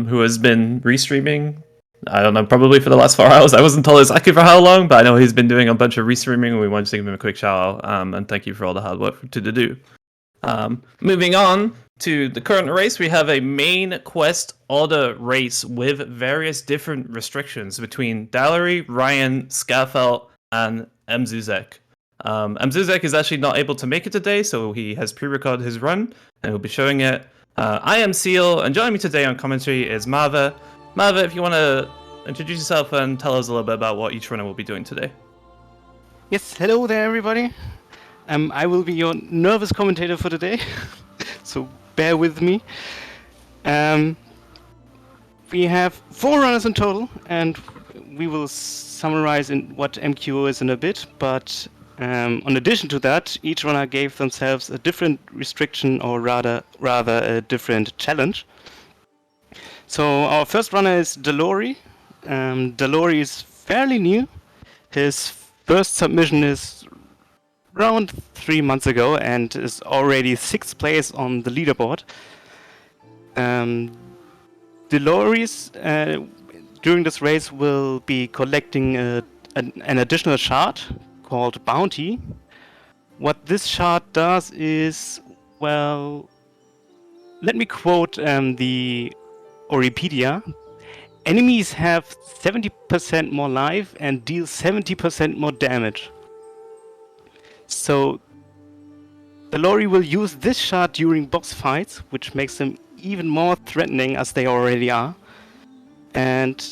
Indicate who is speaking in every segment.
Speaker 1: who has been restreaming. I don't know, probably for the last 4 hours. I wasn't told exactly for how long, but I know he's been doing a bunch of restreaming, and we wanted to give him a quick shout out. And thank you for all the hard work to do. Moving on to the current race, we have a main quest order race with various different restrictions between Dallery, Ryan, Scafell, and Mzuzek. Mzuzek is actually not able to make it today, so he has pre-recorded his run, and he'll be showing it. I am Seal, and joining me today on commentary is Marva. Marva, if you want to introduce yourself and tell us a little bit about what each runner will be doing today.
Speaker 2: Yes, hello there, everybody. I will be your nervous commentator for today, so bear with me. We have 4 runners in total, and we will summarize in what MQO is in a bit, but in addition to that, each runner gave themselves a different restriction, or rather a different challenge. So our first runner is Delori. Delori is fairly new. His first submission is around 3 months ago and is already 6th place on the leaderboard. Delori's during this race will be collecting an additional shard called Bounty. What this shard does is, well, let me quote the Oripedia. Enemies have 70% more life and deal 70% more damage. So Delori will use this shard during boss fights, which makes them even more threatening as they already are. And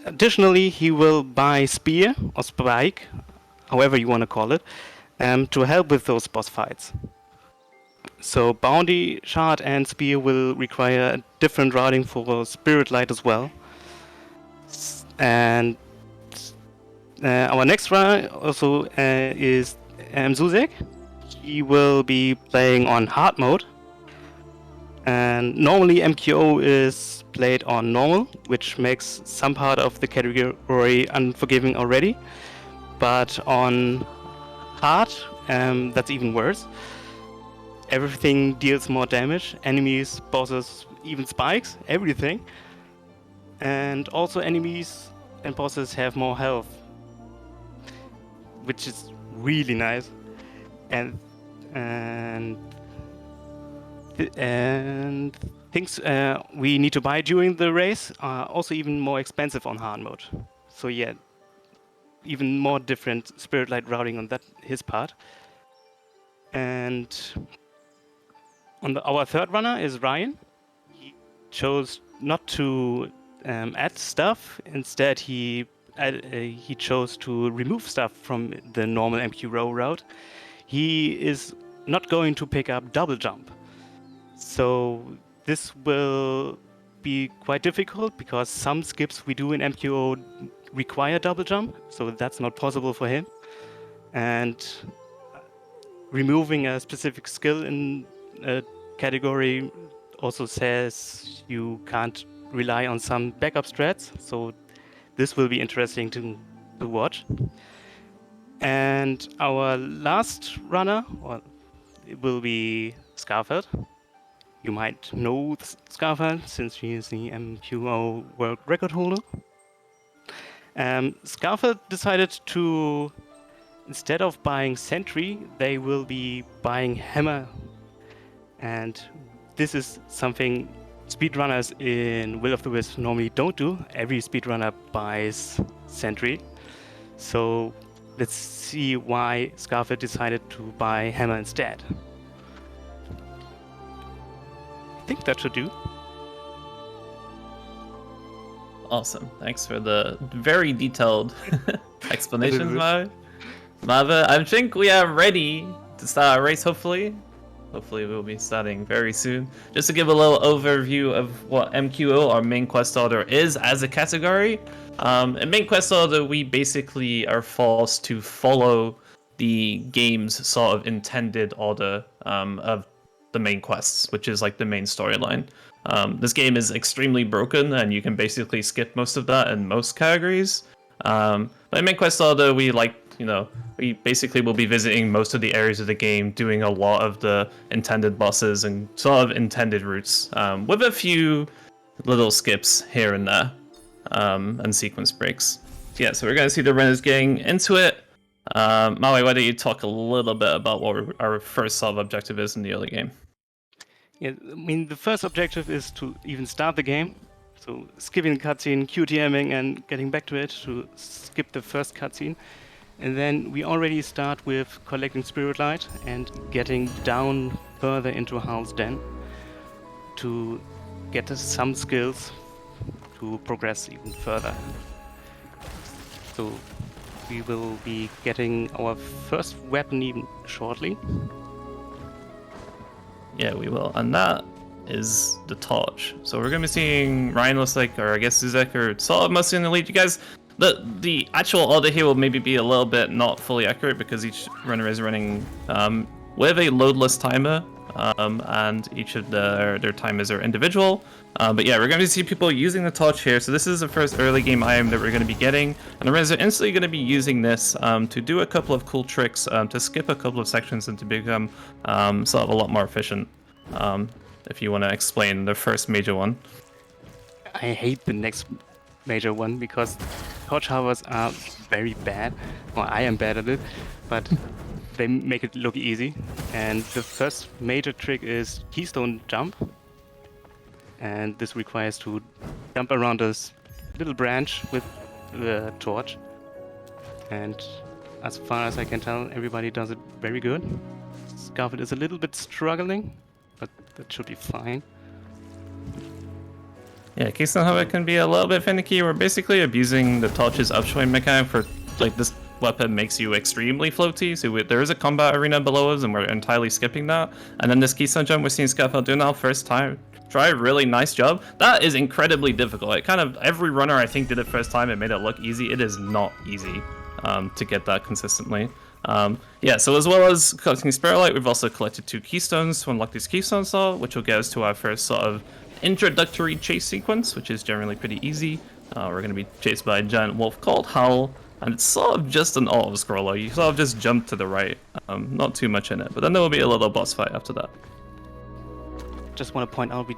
Speaker 2: additionally, he will buy Spear or Spike, however you want to call it, to help with those boss fights. So Bounty, Shard and Spear will require a different routing for Spirit Light as well. And our next runner also is Zuzek. He will be playing on hard mode. And normally MQO is played on normal, which makes some part of the category unforgiving already. But on hard, that's even worse. Everything deals more damage, enemies, bosses, even spikes, everything. And also enemies and bosses have more health, which is really nice. And things we need to buy during the race are also even more expensive on hard mode. So yeah, even more different Spirit Light routing on his part. And our third runner is Ryan. He chose not to add stuff. Instead, he chose to remove stuff from the normal MQO route. He is not going to pick up double jump. So this will be quite difficult because some skips we do in MQO require double jump, so that's not possible for him. And removing a specific skill in a category also says you can't rely on some backup strats, so this will be interesting to watch. And our last runner it will be Scarfeld. You might know Scarfeld since she is the MQO world record holder. Scarfeld decided to, instead of buying Sentry, they will be buying Hammer. And this is something speedrunners in Will of the Wisps normally don't do. Every speedrunner buys Sentry. So let's see why Scarfeld decided to buy Hammer instead. I think that should do.
Speaker 1: Awesome. Thanks for the very detailed explanations, Marva. I think we are ready to start our race, hopefully. Hopefully we'll be starting very soon. Just to give a little overview of what MQO, our main quest order, is as a category. In main quest order, we basically are forced to follow the game's sort of intended order of the main quests, which is like the main storyline. This game is extremely broken, and you can basically skip most of that in most categories. But in main quest order, we like You know, we basically will be visiting most of the areas of the game, doing a lot of the intended bosses and sort of intended routes, with a few little skips here and there, and sequence breaks. So yeah, so we're gonna see the runners getting into it. Maui, why don't you talk a little bit about what our first sort of objective is in the early game?
Speaker 2: Yeah, I mean, the first objective is to even start the game. So skipping the cutscene, QTMing, and getting back to it to skip the first cutscene. And then we already start with collecting Spirit Light and getting down further into Howl's Den to get us some skills to progress even further. So we will be getting our first weapon even shortly.
Speaker 1: Yeah, we will. And that is the torch. So we're going to be seeing Ryan looks like, or I guess Zuzek or sort of mostly in the lead. You guys, the actual order here will maybe be a little bit not fully accurate because each runner is running with a loadless timer, and each of their timers are individual. But yeah, we're going to see people using the torch here. So this is the first early game item that we're going to be getting. And the runners are instantly going to be using this to do a couple of cool tricks, to skip a couple of sections and to become sort of a lot more efficient. If you want to explain the first major one.
Speaker 2: I hate the next major one because torch hovers are very bad. Well, I am bad at it, but they make it look easy. And the first major trick is keystone jump. And this requires to jump around this little branch with the torch. And as far as I can tell, everybody does it very good. Scarlet is a little bit struggling, but that should be fine.
Speaker 1: Yeah, Keystone Hover can be a little bit finicky. We're basically abusing the torch's upswing mechanic for, like, this weapon makes you extremely floaty. So there is a combat arena below us, and we're entirely skipping that. And then this Keystone Jump we're seeing Scarlet do now, first time. Try a really nice job. That is incredibly difficult. It kind of, every runner I think did it first time, it made it look easy. It is not easy to get that consistently. Yeah, so as well as collecting Spirit Light, we've also collected 2 keystones to unlock this keystone saw, which will get us to our first sort of introductory chase sequence, which is generally pretty easy. We're going to be chased by a giant wolf called Howl, and it's sort of just an auto-scroller. You sort of just jump to the right, not too much in it, but then there will be a little boss fight after that.
Speaker 2: Just want to point out we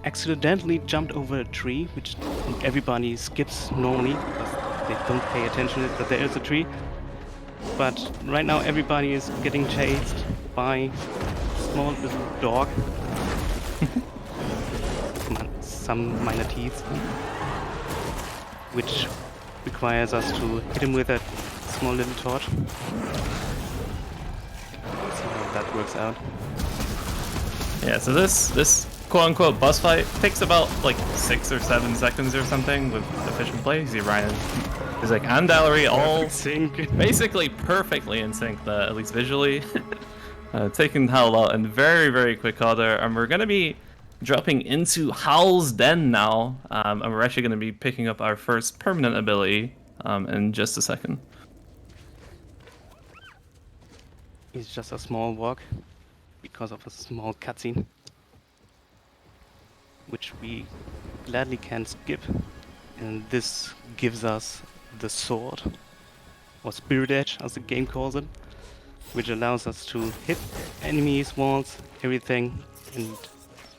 Speaker 2: accidentally jumped over a tree, which everybody skips normally because they don't pay attention that there is a tree. But right now everybody is getting chased by a small little dog. Some minor teeth, which requires us to hit him with a small little torch. Let's see how that works out.
Speaker 1: Yeah, so this quote-unquote boss fight takes about like 6 or 7 seconds or something with efficient play. You see Ryan is like, and Dallery all
Speaker 2: sync.
Speaker 1: Basically perfectly in sync, at least visually. Taking Howl out in very, very quick order, and we're going to be dropping into Howl's Den now, and we're actually going to be picking up our first permanent ability in just a second.
Speaker 2: It's just a small walk because of a small cutscene, which we gladly can skip, and this gives us the sword, or Spirit Edge as the game calls it, which allows us to hit enemies, walls, everything, and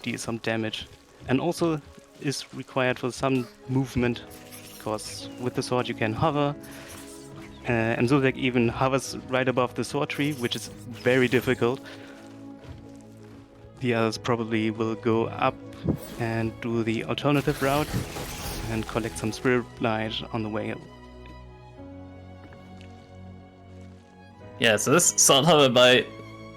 Speaker 2: deal some damage, and also is required for some movement because with the sword you can hover, and Zuzek even hovers right above the sword tree, which is very difficult. The others probably will go up and do the alternative route and collect some Spirit Light on the way.
Speaker 1: Yeah, so this sword hover by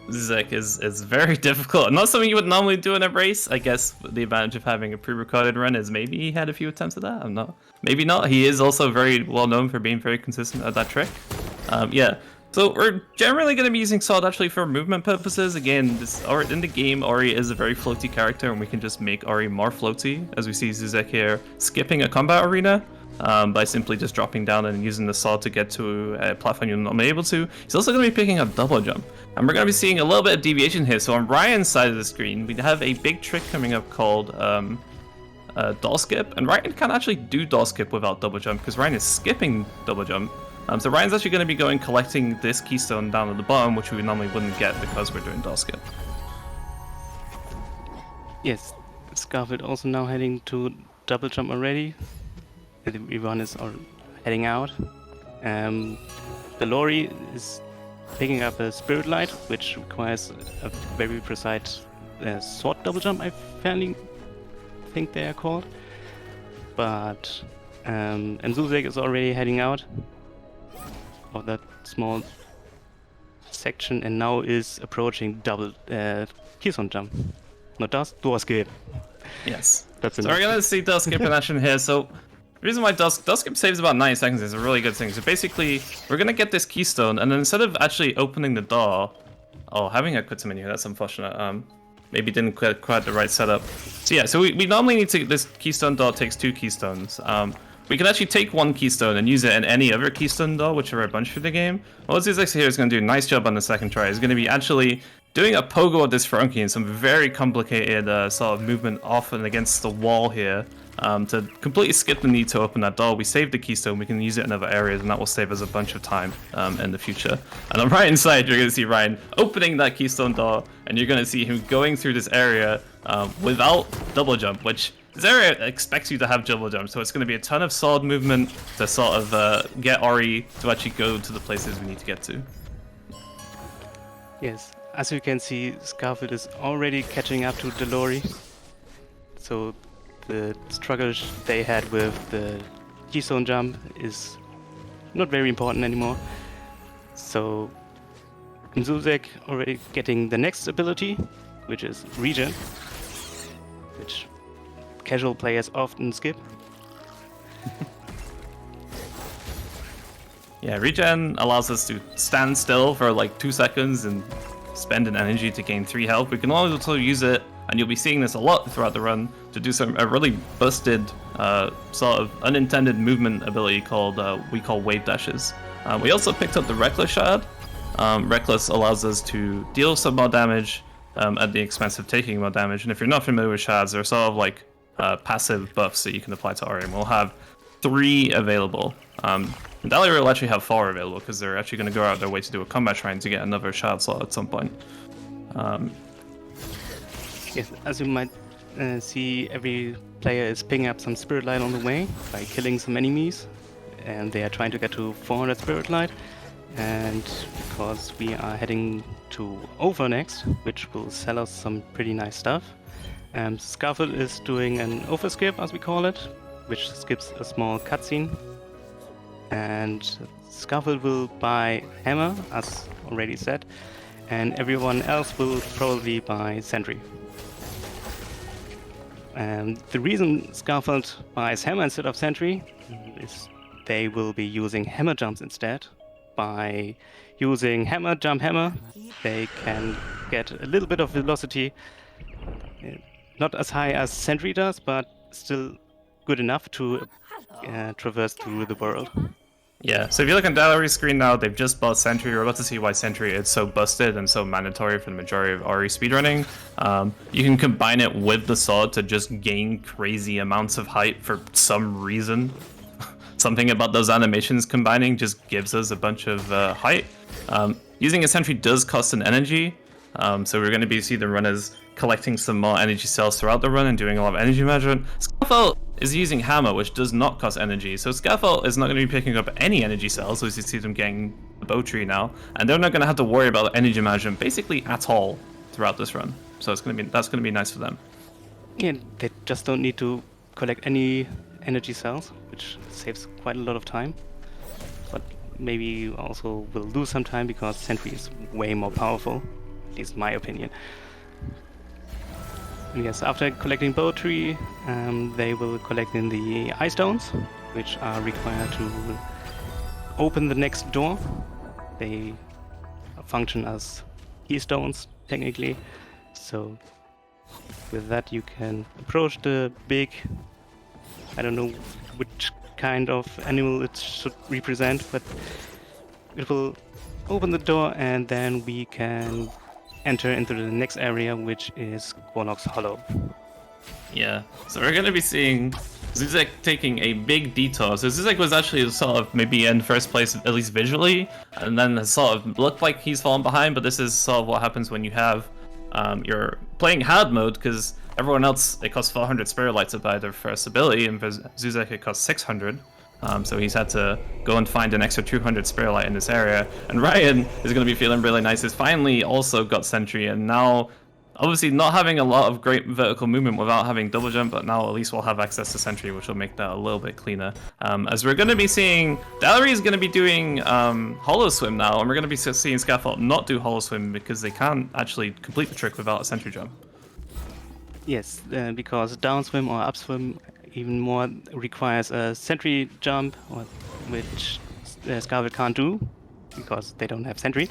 Speaker 1: Zuzek is very difficult. Not something you would normally do in a race. I guess the advantage of having a pre-recorded run is maybe he had a few attempts at that. I'm not. Maybe not. He is also very well known for being very consistent at that trick. Yeah. So we're generally going to be using Sword actually for movement purposes. Again, in the game, Ori is a very floaty character, and we can just make Ori more floaty, as we see Zuzek here skipping a combat arena by simply just dropping down and using the sword to get to a platform you're not able to. He's also going to be picking up double jump. And we're going to be seeing a little bit of deviation here. So on Ryan's side of the screen, we have a big trick coming up called door skip. And Ryan can't actually do door skip without double jump because Ryan is skipping double jump. So Ryan's actually going to be going collecting this keystone down at the bottom, which we normally wouldn't get because we're doing door skip.
Speaker 2: Yes, Scarfield also now heading to double jump already. Everyone is heading out. The Ori is picking up a Spirit Light, which requires a very precise sword double jump, I fairly think they are called. But Mzuzek is already heading out of that small section and now is approaching double keystone jump. Not door skip.
Speaker 1: Yes.
Speaker 2: That's
Speaker 1: So we're gonna see door skip in action here. So the reason why door skip saves about 9 seconds is a really good thing. So basically, we're gonna get this keystone, and then instead of actually opening the door, having a quit menu, that's unfortunate. Maybe didn't quite the right setup. So yeah, so we normally need to. This keystone door takes 2 keystones. We can actually take 1 keystone and use it in any other keystone door, which are a bunch through the game. What Zizek here is going to do a nice job on the second try. He's going to be actually doing a pogo of this Frunky and some very complicated sort of movement off and against the wall here to completely skip the need to open that door. We save the keystone, we can use it in other areas, and that will save us a bunch of time in the future. And on right inside, you're going to see Ryan opening that keystone door, and you're going to see him going through this area without double jump, which this area expects you to have double jump, so it's going to be a ton of sword movement to sort of get Ori to actually go to the places we need to get to.
Speaker 2: Yes, as you can see, Scarfield is already catching up to Delori. So the struggle they had with the keystone jump is not very important anymore. So Mzuzek already getting the next ability, which is Regen, which casual players often skip.
Speaker 1: Yeah, regen allows us to stand still for like 2 seconds and spend an energy to gain 3 health. We can also use it, and you'll be seeing this a lot throughout the run, to do a really busted sort of unintended movement ability called we call wave dashes. We also picked up the Reckless Shard. Reckless allows us to deal some more damage at the expense of taking more damage. And if you're not familiar with shards, they're sort of like passive buffs that you can apply to Ori, and we'll have 3 available. Dahlia will actually have 4 available because they're actually going to go out their way to do a combat shrine to get another shard slot at some point.
Speaker 2: Yes, as you might see, every player is picking up some Spirit Light on the way by killing some enemies, and they are trying to get to 400 Spirit Light. And because we are heading to Over next, which will sell us some pretty nice stuff, Scarfield is doing an overskip, as we call it, which skips a small cutscene. And Scarfield will buy Hammer, as already said, and everyone else will probably buy Sentry. And the reason Scarfield buys Hammer instead of Sentry is they will be using Hammer jumps instead. By using Hammer, Jump, Hammer, they can get a little bit of velocity, not as high as Sentry does, but still good enough to traverse through the world.
Speaker 1: Yeah, so if you look on Dahlia's screen now, they've just bought Sentry. You're about to see why Sentry is so busted and so mandatory for the majority of Ori speedrunning. You can combine it with the sword to just gain crazy amounts of height for some reason. Something about those animations combining just gives us a bunch of height. Using a Sentry does cost an energy, so we're going to be see the runners collecting some more energy cells throughout the run and doing a lot of energy management. Scarfield is using Hammer, which does not cost energy, so Scarfield is not going to be picking up any energy cells, as you see them getting the bow tree now, and they're not going to have to worry about energy management basically at all throughout this run. So that's going to be nice for them.
Speaker 2: Yeah, they just don't need to collect any energy cells, which saves quite a lot of time. But maybe also will lose some time because Sentry is way more powerful, at least in my opinion. And yes, after collecting bow tree, they will collect in the ice stones, which are required to open the next door. They function as keystones, technically. So with that you can approach the big, I don't know which kind of animal it should represent, but it will open the door and then we can enter into the next area, which is Gornok's Hollow.
Speaker 1: Yeah, so we're going to be seeing Zuzek taking a big detour. So Zuzek was actually sort of maybe in first place, at least visually, and then has sort of looked like he's fallen behind, but this is sort of what happens when you have, you're playing hard mode, because everyone else, it costs 400 spirit lights to buy their first ability, and for Zuzek it costs 600. So he's had to go and find an extra 200 spirit light in this area. And Ryan is going to be feeling really nice. He's finally also got sentry, and now obviously not having a lot of great vertical movement without having double jump, but now at least we'll have access to sentry, which will make that a little bit cleaner. As we're going to be seeing, Dalery is going to be doing hollow swim now, and we're going to be seeing Scaffold not do hollow swim because they can't actually complete the trick without a sentry jump.
Speaker 2: Yes, because down swim or up swim even more requires a sentry jump, which Scarlet can't do because they don't have sentry.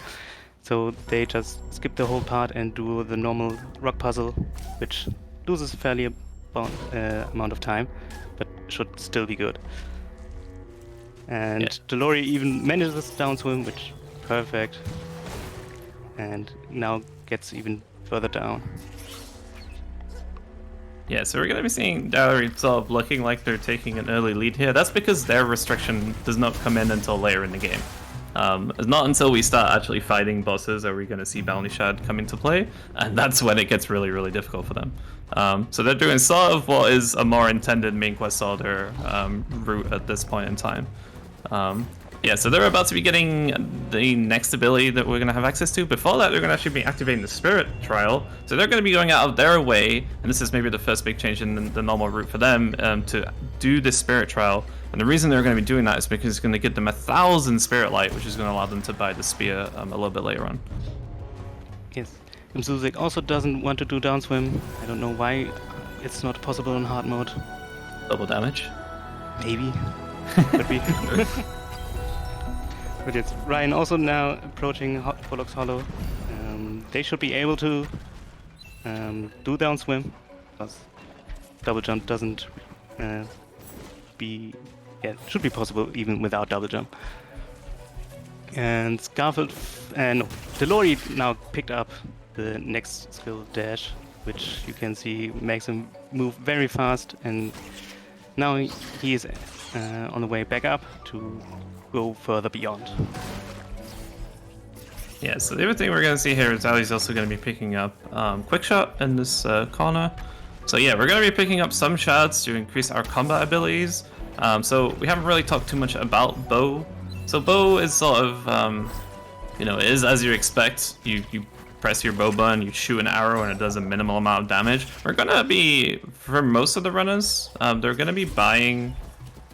Speaker 2: So they just skip the whole part and do the normal rock puzzle, which loses a fairly amount of time, but should still be good. And yeah. Delori even manages down swim, which perfect, and now gets even further down.
Speaker 1: Yeah, so we're going to be seeing Dalery sort of looking like they're taking an early lead here. That's because their restriction does not come in until later in the game. It's not until we start actually fighting bosses are we going to see Bounty Shard come into play, and that's when it gets really, really difficult for them. So they're doing sort of what is a more intended main quest order route at this point in time. Yeah, so they're about to be getting the next ability that we're going to have access to. Before that, they're going to actually be activating the Spirit Trial. So they're going to be going out of their way, and this is maybe the first big change in the normal route for them, to do this Spirit Trial. And the reason they're going to be doing that is because it's going to get them 1,000 Spirit Light, which is going to allow them to buy the Spear a little bit later on.
Speaker 2: Yes, Zuzek also doesn't want to do down swim. I don't know why it's not possible in hard mode.
Speaker 1: Double damage?
Speaker 2: Maybe. Could be. But it's Ryan also now approaching Pollock's Hollow. They should be able to do down swim, because double jump doesn't should be possible even without double jump. And Scarfield and Delori now picked up the next skill, dash, which you can see makes him move very fast, and now he is on the way back up to go further beyond.
Speaker 1: Yeah, so the other thing we're going to see here is Ali's also going to be picking up Quick Shot in this corner. So yeah, we're going to be picking up some shards to increase our combat abilities. So we haven't really talked too much about bow. So bow is sort of, it is as you expect. You press your bow button, you shoot an arrow, and it does a minimal amount of damage. We're going to be, for most of the runners, they're going to be buying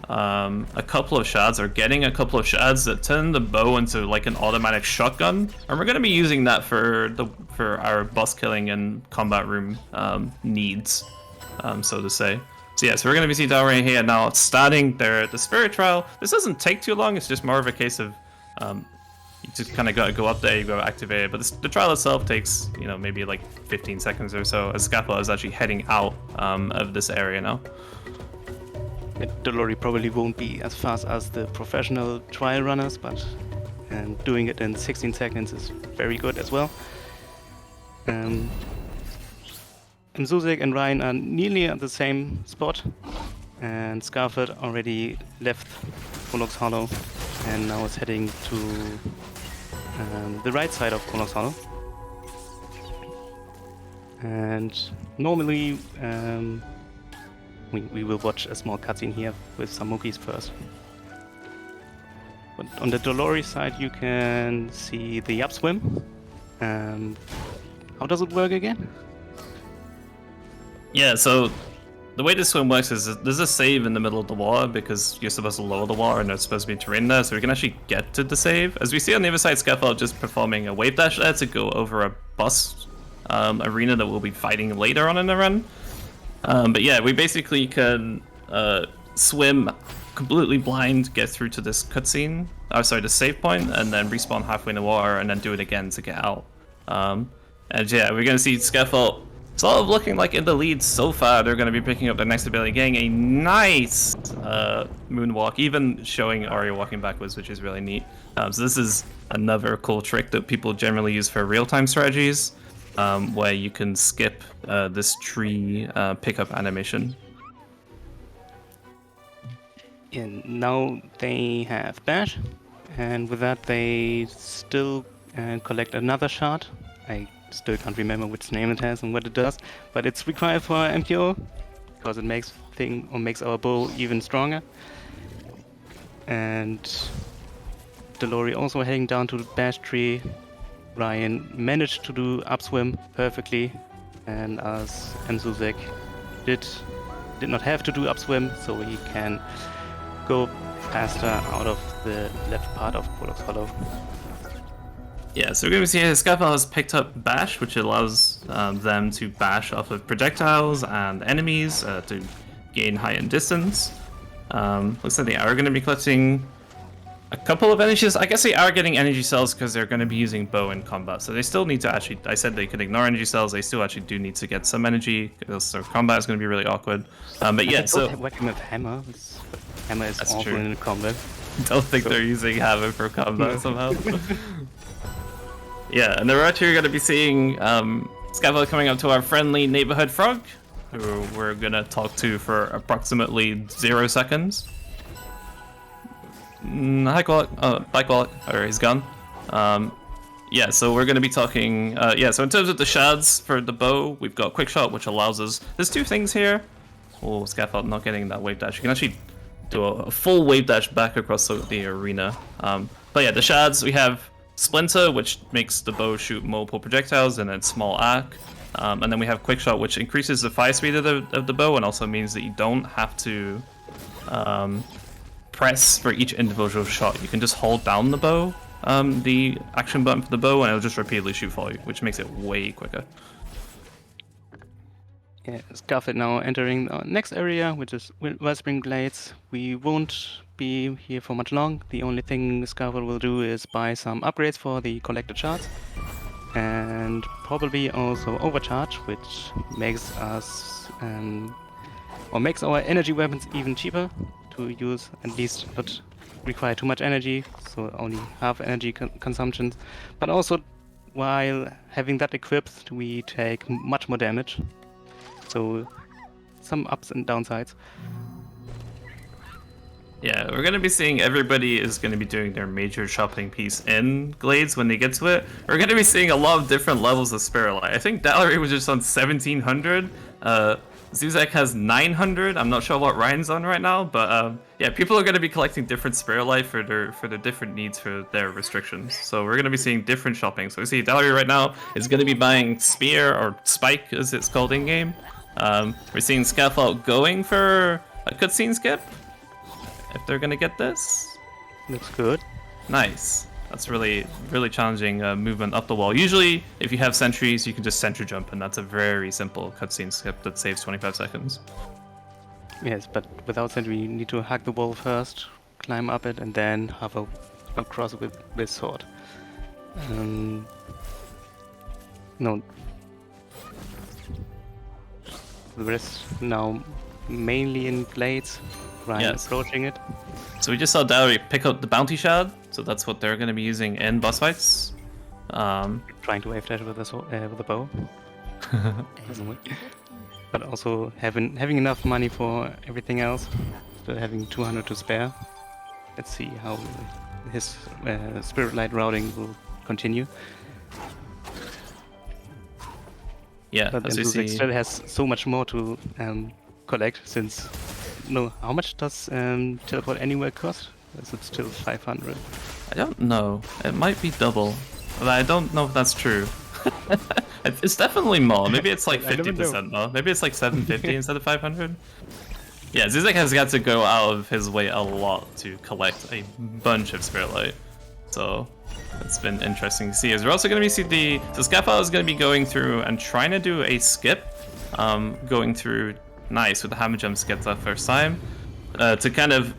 Speaker 1: a couple of shards, or getting a couple of shards that turn the bow into like an automatic shotgun, and we're going to be using that for our boss killing and combat room needs, so to say. So yeah, so we're going to be seeing Dalery here now starting the Spirit Trial. This doesn't take too long, it's just more of a case of you just kind of got to go up there, you go activate it, but the trial itself takes maybe like 15 seconds or so, as Scapula is actually heading out of this area now.
Speaker 2: Delori probably won't be as fast as the professional trial runners, but doing it in 16 seconds is very good as well. And Zuzek and Ryan are nearly at the same spot, and Scarford already left Pollock's Hollow and now is heading to the right side of Pollock's Hollow. And normally we will watch a small cutscene here with some Mookies first. But on the Delori side you can see the upswim. How does it work again?
Speaker 1: Yeah, so the way this swim works is there's a save in the middle of the water because you're supposed to lower the water and there's supposed to be terrain there, so we can actually get to the save. As we see on the other side, Scaffold just performing a wave dash there to go over a boss arena that we'll be fighting later on in the run. But yeah, we basically can swim completely blind, get through to this cutscene, the save point, and then respawn halfway in the water, and then do it again to get out. And yeah, we're gonna see Scaffold sort of looking like in the lead so far. They're gonna be picking up their next ability, getting a nice moonwalk, even showing Ori walking backwards, which is really neat. So this is another cool trick that people generally use for real-time strategies, where you can skip this tree pickup animation.
Speaker 2: And now they have Bash, and with that they still collect another shard. I still can't remember which name it has and what it does, but it's required for MKO because it makes our bow even stronger. And Delori also heading down to the Bash tree. Ryan managed to do upswim perfectly, and as Mzuzek did not have to do upswim, so he can go faster out of the left part of Prolog's Hollow.
Speaker 1: Yeah, so we're going to see here Scaffold has picked up Bash, which allows them to bash off of projectiles and enemies to gain height and distance. Looks like they are going to be collecting a couple of energies. I guess they are getting energy cells because they're going to be using bow in combat. So they still need to actually, I said they could ignore energy cells, they still actually do need to get some energy, because their combat is going to be really awkward. But yeah, so...
Speaker 2: Whacking with hammer. Hammer is awful
Speaker 1: true.
Speaker 2: in combat.
Speaker 1: Don't think they're using hammer for combat somehow. Yeah, and we're actually going to be seeing Scaffold coming up to our friendly neighborhood frog, who we're going to talk to for approximately 0 seconds. Hi, Qualak. Bye, Qualak. Or he's gone. Yeah, so we're going to be talking... yeah, so in terms of the shards for the bow, we've got Quick Shot, which allows us... There's 2 things here. Oh, Scaffold not getting that wave dash. You can actually do a full wave dash back across the arena. But yeah, the shards, we have Splinter, which makes the bow shoot multiple projectiles, and then Small Arc. And then we have Quick Shot, which increases the fire speed of the bow, and also means that you don't have to... press for each individual shot. You can just hold down the bow, the action button for the bow, and it'll just repeatedly shoot for you, which makes it way quicker.
Speaker 2: Yeah, Scarfit now entering our next area, which is Wellspring Glades. We won't be here for much long. The only thing Scarfit will do is buy some upgrades for the collected shards, and probably also overcharge, which makes us or makes our energy weapons even cheaper to use, at least not require too much energy, so only half energy consumption. But also, while having that equipped, we take much more damage. So, some ups and downsides.
Speaker 1: Yeah, we're going to be seeing everybody is going to be doing their major shopping piece in Glades when they get to it. We're going to be seeing a lot of different levels of Spirit Light. I think Dallery was just on 1700. Zuzek has 900. I'm not sure what Ryan's on right now, but yeah, people are going to be collecting different Spirit Light for their different needs for their restrictions. So we're going to be seeing different shopping. So we see Dallery right now is going to be buying Spear, or Spike as it's called in game. We're seeing Scaffold going for a cutscene skip, if they're going to get this.
Speaker 2: Looks good.
Speaker 1: Nice. That's really challenging movement up the wall. Usually, if you have sentries, you can just sentry jump, and that's a very simple cutscene skip that saves 25 seconds.
Speaker 2: Yes, but without sentry, you need to hack the wall first, climb up it, and then hover across with this sword. No. The rest now mainly in Glades. Ryan approaching it.
Speaker 1: So we just saw Dallery pick up the bounty shard, so that's what they're going to be using in boss fights.
Speaker 2: Trying to wave dash with the bow. Doesn't work. But also having enough money for everything else, still having 200 to spare. Let's see how his Spirit Light routing will continue.
Speaker 1: Yeah,
Speaker 2: but
Speaker 1: as we
Speaker 2: Zuzek
Speaker 1: see,
Speaker 2: still has so much more to collect, since... No, how much does Teleport Anywhere cost? Is it still 500?
Speaker 1: I don't know. It might be double, but I don't know if that's true. It's definitely more. Maybe it's like 50% more. Maybe it's like 750 instead of 500. Yeah, Zuzek has got to go out of his way a lot to collect a bunch of Spirit Light. So it's been interesting to see. As we're also going to see so Scaffold is going to be going through and trying to do a skip, going through nice with the hammer jump skip that first time, to kind of...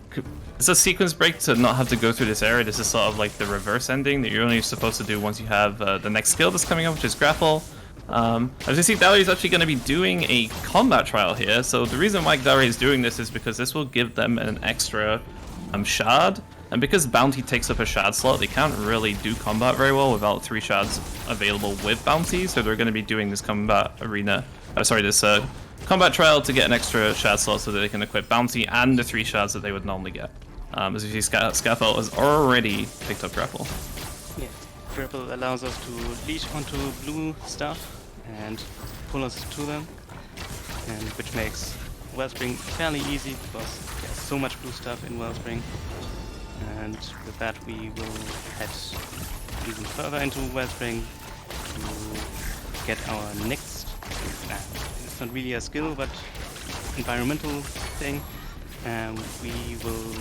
Speaker 1: It's a sequence break to not have to go through this area. This is sort of like the reverse ending that you're only supposed to do once you have the next skill that's coming up, which is Grapple. As you see, Dallery is actually going to be doing a combat trial here. So the reason why Dallery is doing this is because this will give them an extra shard. And because Bounty takes up a shard slot, they can't really do combat very well without 3 shards available with Bounty. So they're going to be doing this combat arena, this combat trial to get an extra shard slot so that they can equip bounty and the 3 shards that they would normally get. As you see, Scaffold has already picked up grapple.
Speaker 2: Yeah, grapple allows us to leash onto blue stuff and pull us to them, and which makes Wellspring fairly easy because there's so much blue stuff in Wellspring. And with that we will head even further into Wellspring to get our next, it's not really a skill but environmental thing. We will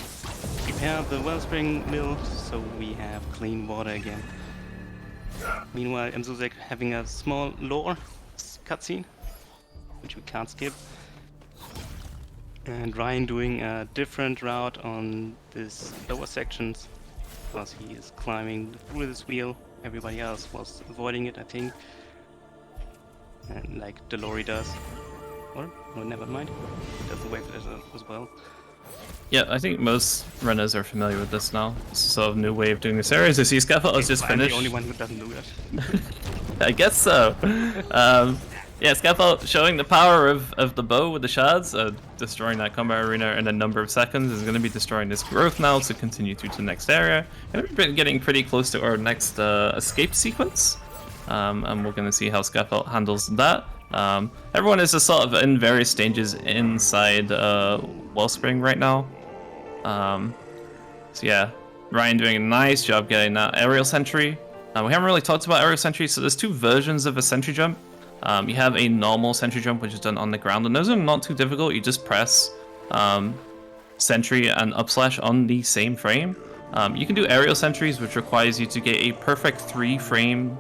Speaker 2: prepare the Wellspring mill so we have clean water again. Meanwhile, Mzuzek having a small lore cutscene, which we can't skip. And Ryan doing a different route on this lower sections because he is climbing through this wheel. Everybody else was avoiding it, I think. And like the lorry does. Or, no, never mind. He does the wave as well.
Speaker 1: Yeah, I think most runners are familiar with this now. It's a sort of new way of doing this area. So see, Scaffold has just finished.
Speaker 2: I'm the only one who doesn't do that.
Speaker 1: I guess so. Yeah, Scaffold showing the power of the bow with the shards, destroying that combat arena in a number of seconds, is going to be destroying this growth now to continue through to the next area. And we've been getting pretty close to our next escape sequence, and we're going to see how Scaffold handles that. Everyone is just sort of in various stages inside Wellspring right now. So yeah, Ryan doing a nice job getting that aerial sentry. We haven't really talked about aerial sentry, so there's 2 versions of a sentry jump. You have a normal sentry jump, which is done on the ground, and those are not too difficult. You just press sentry and upslash on the same frame. You can do aerial sentries, which requires you to get a perfect 3-frame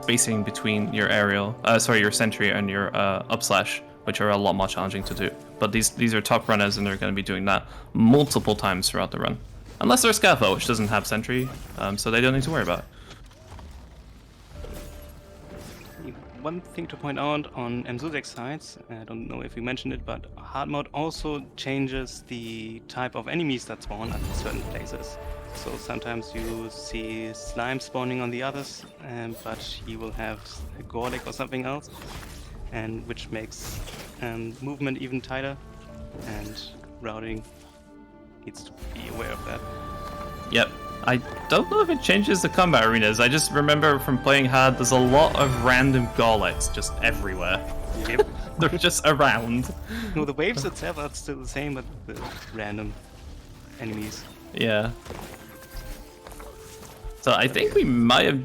Speaker 1: spacing between your your sentry and your upslash, which are a lot more challenging to do. But these are top runners, and they're going to be doing that multiple times throughout the run. Unless they're Scaffold, which doesn't have sentry, so they don't need to worry about it.
Speaker 2: One thing to point out on Mzuzek's sides, I don't know if we mentioned it, but hard mode also changes the type of enemies that spawn at certain places. So sometimes you see slime spawning on the others, but he will have a Gorlick or something else, and which makes movement even tighter, and routing needs to be aware of that.
Speaker 1: Yep. I don't know if it changes the combat arenas. I just remember from playing hard, there's a lot of random Gorleks just everywhere.
Speaker 2: Yep.
Speaker 1: They're just around.
Speaker 2: No, the waves itself are still the same, but the random enemies.
Speaker 1: Yeah. So I think we might have...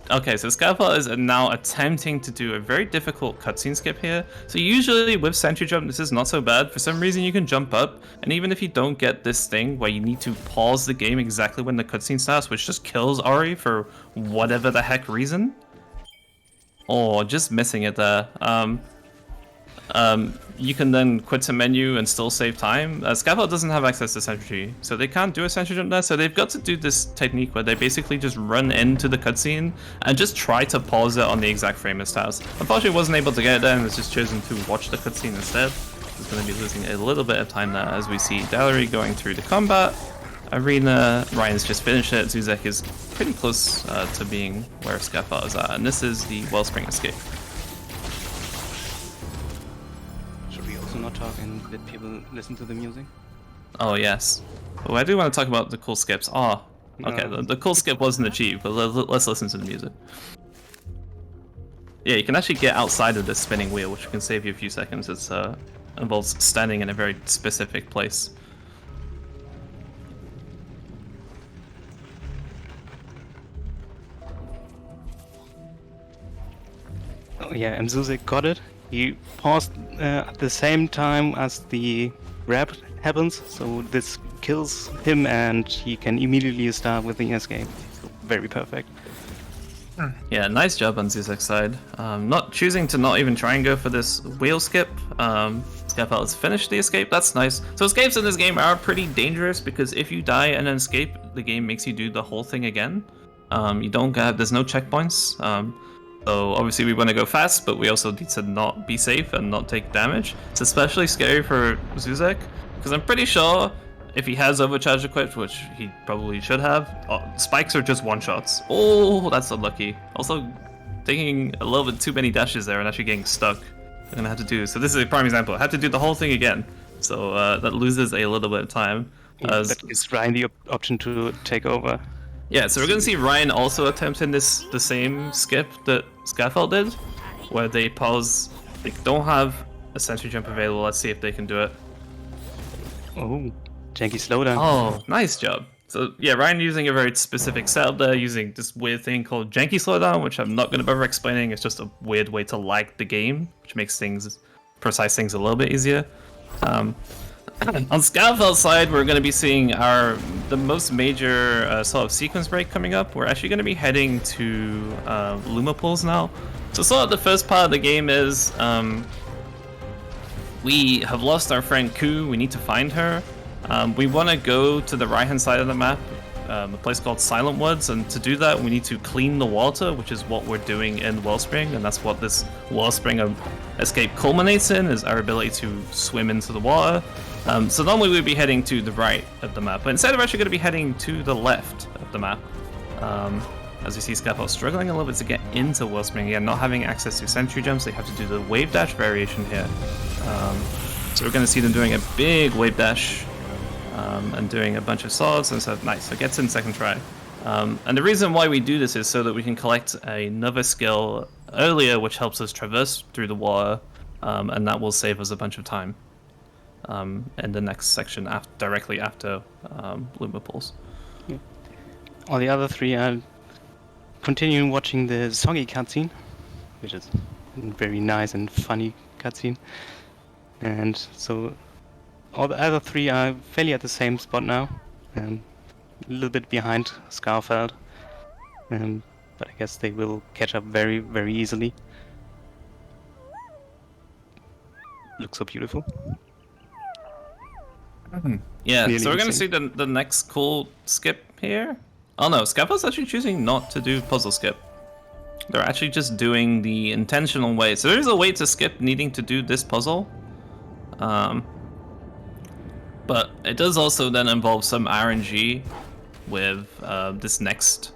Speaker 1: Okay, so Scaffold is now attempting to do a very difficult cutscene skip here. So usually with sentry jump, this is not so bad. For some reason, you can jump up, and even if you don't get this thing where you need to pause the game exactly when the cutscene starts, which just kills Ori for whatever the heck reason, or just missing it there. You can then quit the menu and still save time. Scaffold doesn't have access to sentry, so they can't do a sentry jump there, so they've got to do this technique where they basically just run into the cutscene and just try to pause it on the exact frame it starts. Unfortunately, wasn't able to get it there and has just chosen to watch the cutscene instead. He's going to be losing a little bit of time there as we see Dalery going through the combat arena. Ryan's just finished it. Zuzek is pretty close to being where Scaffold is at, and this is the Wellspring escape.
Speaker 2: Not talk and let people listen to the music.
Speaker 1: Oh yes. Oh, I do want to talk about the cool skips. Oh, okay.
Speaker 2: No.
Speaker 1: The cool skip wasn't achieved, but let's listen to the music. Yeah, you can actually get outside of this spinning wheel, which can save you a few seconds. It involves standing in a very specific place.
Speaker 2: Oh yeah, Mzuzek got it. He paused at the same time as the grab happens, so this kills him and he can immediately start with the escape. So very perfect.
Speaker 1: Yeah, nice job on Zuzek's side. Not choosing to not even try and go for this wheel skip. Scaffold has finished the escape, that's nice. So escapes in this game are pretty dangerous because if you die and then escape, the game makes you do the whole thing again. There's no checkpoints. So obviously we want to go fast, but we also need to not be safe and not take damage. It's especially scary for Zuzek, because I'm pretty sure if he has overcharge equipped, which he probably should have, spikes are just one-shots. Oh, that's unlucky. Also, taking a little bit too many dashes there and actually getting stuck. we're gonna have to do. So this is a prime example. I have to do the whole thing again. So that loses a little bit of time.
Speaker 2: That gives Ryan the option to take over.
Speaker 1: Yeah, so we're gonna see Ryan also attempting the same skip that Scaffold did, where they pause. They don't have a sentry jump available. Let's see if they can do it.
Speaker 2: Oh, janky slowdown.
Speaker 1: Oh, nice job. So yeah, Ryan using a very specific setup there, using this weird thing called janky slowdown, which I'm not gonna bother explaining. It's just a weird way to lag the game, which makes precise things a little bit easier. On Scaffold's side, we're going to be seeing the most major sort of sequence break coming up. We're actually going to be heading to Luma pools now. So sort of the first part of the game is we have lost our friend Ku. We need to find her. We want to go to the right-hand side of the map, a place called Silent Woods, and to do that we need to clean the water, which is what we're doing in Wellspring, and that's what this Wellspring escape culminates in, is our ability to swim into the water. So normally we'd be heading to the right of the map, but instead we're actually going to be heading to the left of the map. As you see, Scaffold struggling a little bit to get into Wellspring again, not having access to sentry jumps. They have to do the wave dash variation here. So we're going to see them doing a big wave dash and doing a bunch of swords, and so nice. So gets in second try. And the reason why we do this is so that we can collect another skill earlier, which helps us traverse through the water, and that will save us a bunch of time. In the next section directly after Luma pools.
Speaker 2: Yeah. All the other three are continuing watching the Soggy cutscene, which is a very nice and funny cutscene. And so all the other three are fairly at the same spot now, a little bit behind Scarfeld, but I guess they will catch up very, very easily. Looks so beautiful.
Speaker 1: Yeah,
Speaker 2: Nearly
Speaker 1: so we're gonna
Speaker 2: insane.
Speaker 1: see the next cool skip here. Oh no, Scaffold's actually choosing not to do puzzle skip. They're actually just doing the intentional way. So there's a way to skip needing to do this puzzle. But it does also then involve some RNG with this next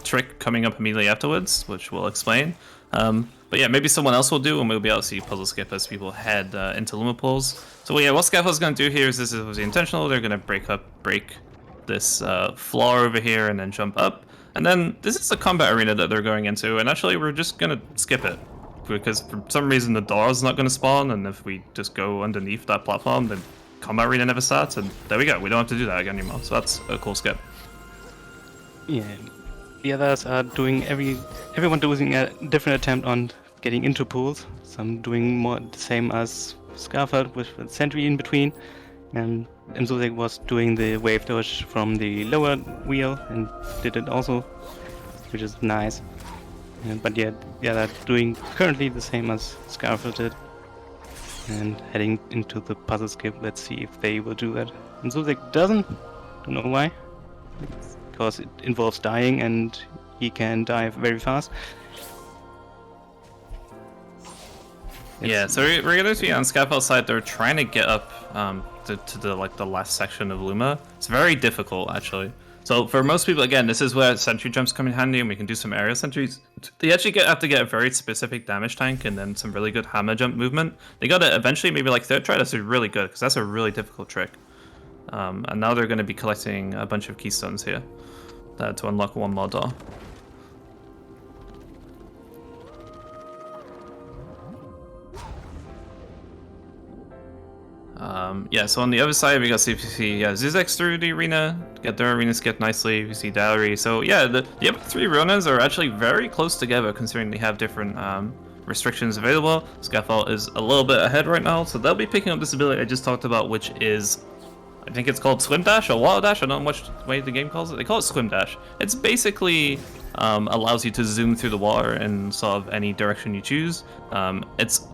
Speaker 1: trick coming up immediately afterwards, which we'll explain. But yeah, maybe someone else will do, and we'll be able to see puzzle skip as people head into Luma pools. So yeah, what Scaffold's going to do here is this is intentional. They're going to break this floor over here and then jump up. And then this is a combat arena that they're going into, and actually we're just going to skip it. Because for some reason the door's not going to spawn, and if we just go underneath that platform, then combat arena never starts, and there we go. We don't have to do that again anymore, so that's a cool skip.
Speaker 2: Yeah, the others are doing everyone doing a different attempt on getting into pools. Some doing more the same as Scarfeld with a sentry in between, and Mzuzek was doing the wave dodge from the lower wheel and did it also, which is nice. But yeah, they're doing currently the same as Scarfeld did, and heading into the puzzle skip. Let's see if they will do that. Mzuzek doesn't. Don't know why. Because it involves dying, and he can die very fast.
Speaker 1: Yeah, so we're gonna see on Scaffold's side they're trying to get up to the last section of Luma. It's very difficult actually. So for most people, again, this is where sentry jumps come in handy, and we can do some area sentries. They actually have to get a very specific damage tank and then some really good hammer jump movement. They got it eventually, maybe like third try. That's really good because that's a really difficult trick. And now they're going to be collecting a bunch of keystones here to unlock one more door. Yeah, so on the other side, we got CPC, Zizek through the arena, get their arena skip nicely. We see Dowry. So yeah, the other three runners are actually very close together considering they have different restrictions available. Scaffold is a little bit ahead right now, so they'll be picking up this ability I just talked about, which is, I think it's called Swim Dash or Water Dash. I don't know which way the game calls it. They call it Swim Dash. It's basically allows you to zoom through the water in sort of any direction you choose. It's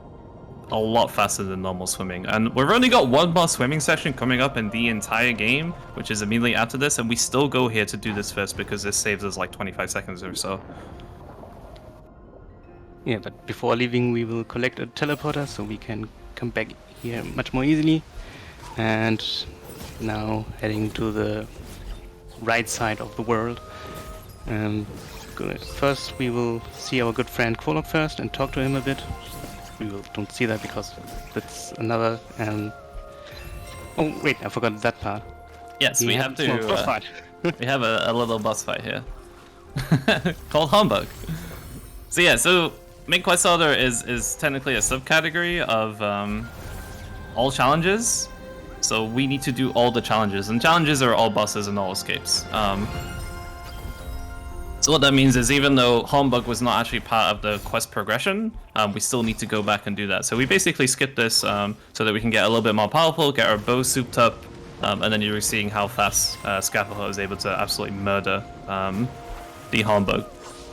Speaker 1: a lot faster than normal swimming, and we've only got one more swimming session coming up in the entire game, which is immediately after this, and we still go here to do this first because this saves us like 25 seconds or so.
Speaker 2: Yeah, but before leaving we will collect a teleporter so we can come back here much more easily. And now heading to the right side of the world. First we will see our good friend Kvolok first and talk to him a bit. don't see that because that's another. Oh wait, I forgot that part.
Speaker 1: Yes, we have
Speaker 2: small boss
Speaker 1: to.
Speaker 2: fight.
Speaker 1: We have a little boss fight here called Humbug. So yeah, so main quest order is technically a subcategory of all challenges. So we need to do all the challenges, and challenges are all bosses and all escapes. So what that means is even though Humbug was not actually part of the quest progression, we still need to go back and do that. So we basically skip this so that we can get a little bit more powerful, get our bow souped up, and then you're seeing how fast Scaffold is able to absolutely murder the Humbug.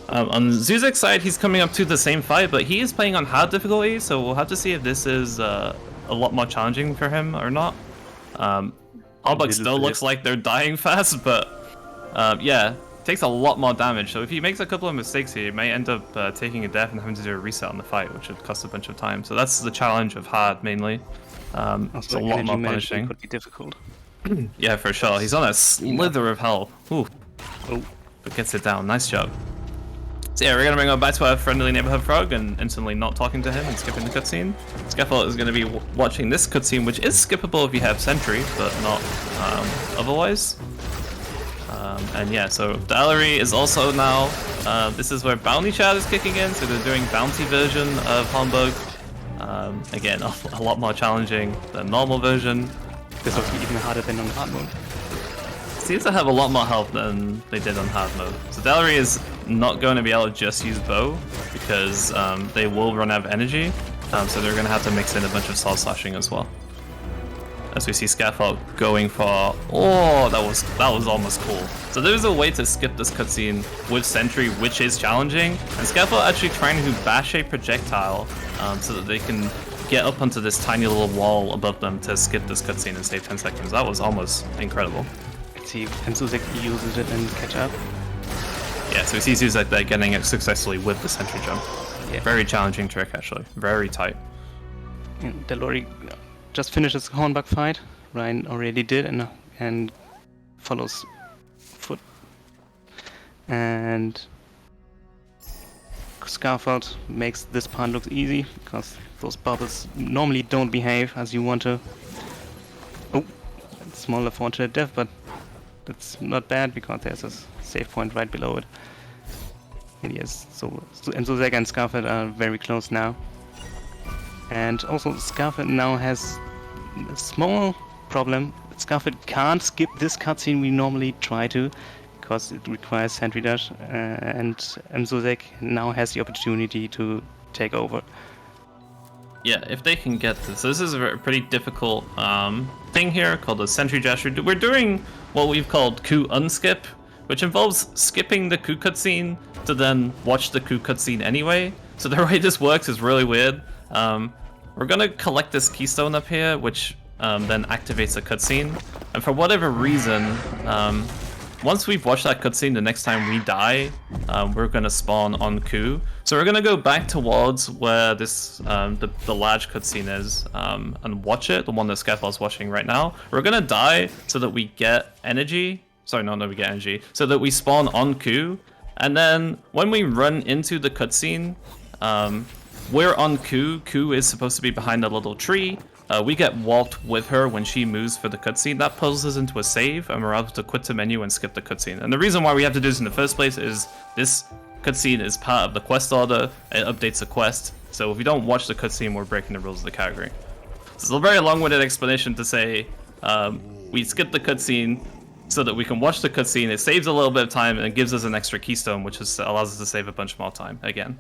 Speaker 1: On Zuzek's side, he's coming up to the same fight, but he is playing on hard difficulty, so we'll have to see if this is a lot more challenging for him or not. Humbug still looks like they're dying fast, but yeah, takes a lot more damage. So if he makes a couple of mistakes here, he may end up taking a death and having to do a reset on the fight, which would cost a bunch of time. So that's the challenge of hard mainly. It's a lot more punishing.
Speaker 2: Could be difficult.
Speaker 1: Yeah, for sure. He's on a slither of hell. Ooh.
Speaker 2: Oh,
Speaker 1: But gets it down. Nice job. So yeah, we're gonna bring him back to our friendly neighborhood frog and instantly not talking to him and skipping the cutscene. Scaffold is gonna be watching this cutscene, which is skippable if you have Sentry, but not otherwise. And yeah, so Dalery is also now. This is where Bounty Chat is kicking in, so they're doing bounty version of Humbug. Again, a lot more challenging than normal version.
Speaker 2: this will be even harder than on hard mode.
Speaker 1: Seems to have a lot more health than they did on hard mode. So Dalery is not going to be able to just use bow because they will run out of energy. So they're going to have to mix in a bunch of sword slashing as well. As we see Scaffold going for, oh, that was almost cool. So there's a way to skip this cutscene with Sentry, which is challenging, and Scaffold actually trying to bash a projectile so that they can get up onto this tiny little wall above them to skip this cutscene and save 10 seconds. That was almost incredible.
Speaker 2: Let's see, and Zuzek uses it and catch up.
Speaker 1: Yeah, so we see Zuzek there getting it successfully with the Sentry jump.
Speaker 2: Yeah.
Speaker 1: Very challenging trick actually, very tight.
Speaker 2: And Dalery just finishes Hornbug fight. Ryan already did and follows foot. And Scaffold makes this part look easy because those bubbles normally don't behave as you want to. Oh, small unfortunate death, but that's not bad because there's a save point right below it. And yes, so Zuzek and Scaffold are very close now. And also Scaffold now has a small problem. Scaffold can't skip this cutscene we normally try to because it requires Sentry Dash, and Zuzek now has the opportunity to take over.
Speaker 1: Yeah, if they can get this. So this is a pretty difficult thing here called a Sentry Dash. We're doing what we've called coup unskip, which involves skipping the coup cutscene to then watch the coup cutscene anyway. So the way this works is really weird. We're gonna collect this keystone up here, which then activates a cutscene. And for whatever reason, once we've watched that cutscene, the next time we die, we're gonna spawn on coup. So we're gonna go back towards where this the large cutscene is and watch it, the one that Scaffold's watching right now. We're gonna die so that we get energy. Sorry, no, we get energy. So that we spawn on coup, and then when we run into the cutscene, we're on coup. Coup is supposed to be behind a little tree. We get warped with her when she moves for the cutscene. That pulls us into a save, and we're able to quit the menu and skip the cutscene. And the reason why we have to do this in the first place is this cutscene is part of the quest order. It updates the quest. So if we don't watch the cutscene, we're breaking the rules of the category. So it's a very long-winded explanation to say we skip the cutscene so that we can watch the cutscene. It saves a little bit of time and it gives us an extra keystone, which allows us to save a bunch more time again.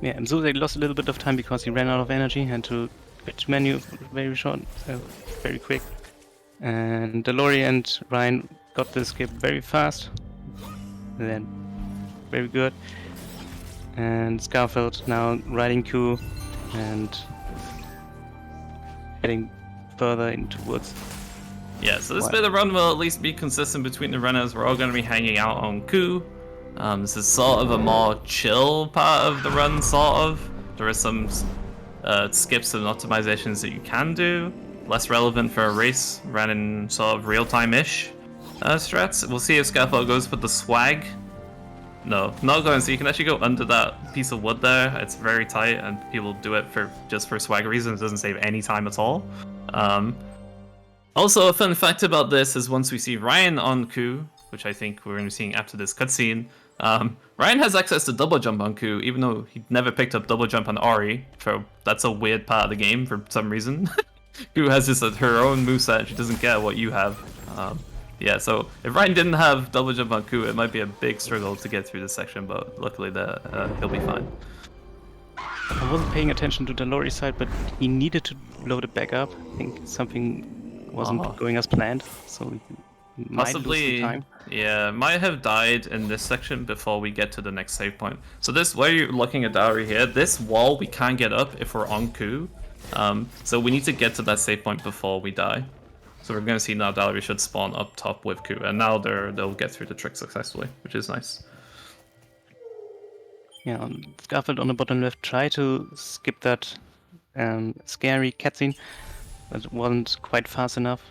Speaker 2: Yeah, and Zuzek lost a little bit of time because he ran out of energy and to switch menu very short, very quick. And Dalery and Ryan got the skip very fast. And then very good. And Scaffold now riding coup and heading further in towards.
Speaker 1: Yeah, so this bit of the run will at least be consistent between the runners. We're all going to be hanging out on coup. This is sort of a more chill part of the run, sort of. There are some skips and optimizations that you can do. Less relevant for a race, ran in sort of real-time-ish strats. We'll see if Scaffold goes for the swag No, not going. So you can actually go under that piece of wood there. It's very tight, and people do it for just for swag reasons. It doesn't save any time at all. Also, a fun fact about this is once we see Ryan on Ku, which I think we're going to be seeing after this cutscene, Ryan has access to double jump on Ku, even though he never picked up double jump on Ori. So that's a weird part of the game for some reason. Ku has just her own moveset. She doesn't get what you have. Yeah, so if Ryan didn't have double jump on Ku, it might be a big struggle to get through this section, but luckily he'll be fine.
Speaker 2: I wasn't paying attention to the Ori side, but he needed to load it back up. I think something wasn't going as planned, so he might lose some time.
Speaker 1: Yeah, might have died in this section before we get to the next save point. So this, where you're looking at Ori here, this wall we can't get up if we're on Ku. So we need to get to that save point before we die. So we're going to see now Dalarie should spawn up top with Ku, and now they'll get through the trick successfully, which is nice.
Speaker 2: Yeah, Scarfield on the bottom left tried to skip that scary cutscene, but it wasn't quite fast enough.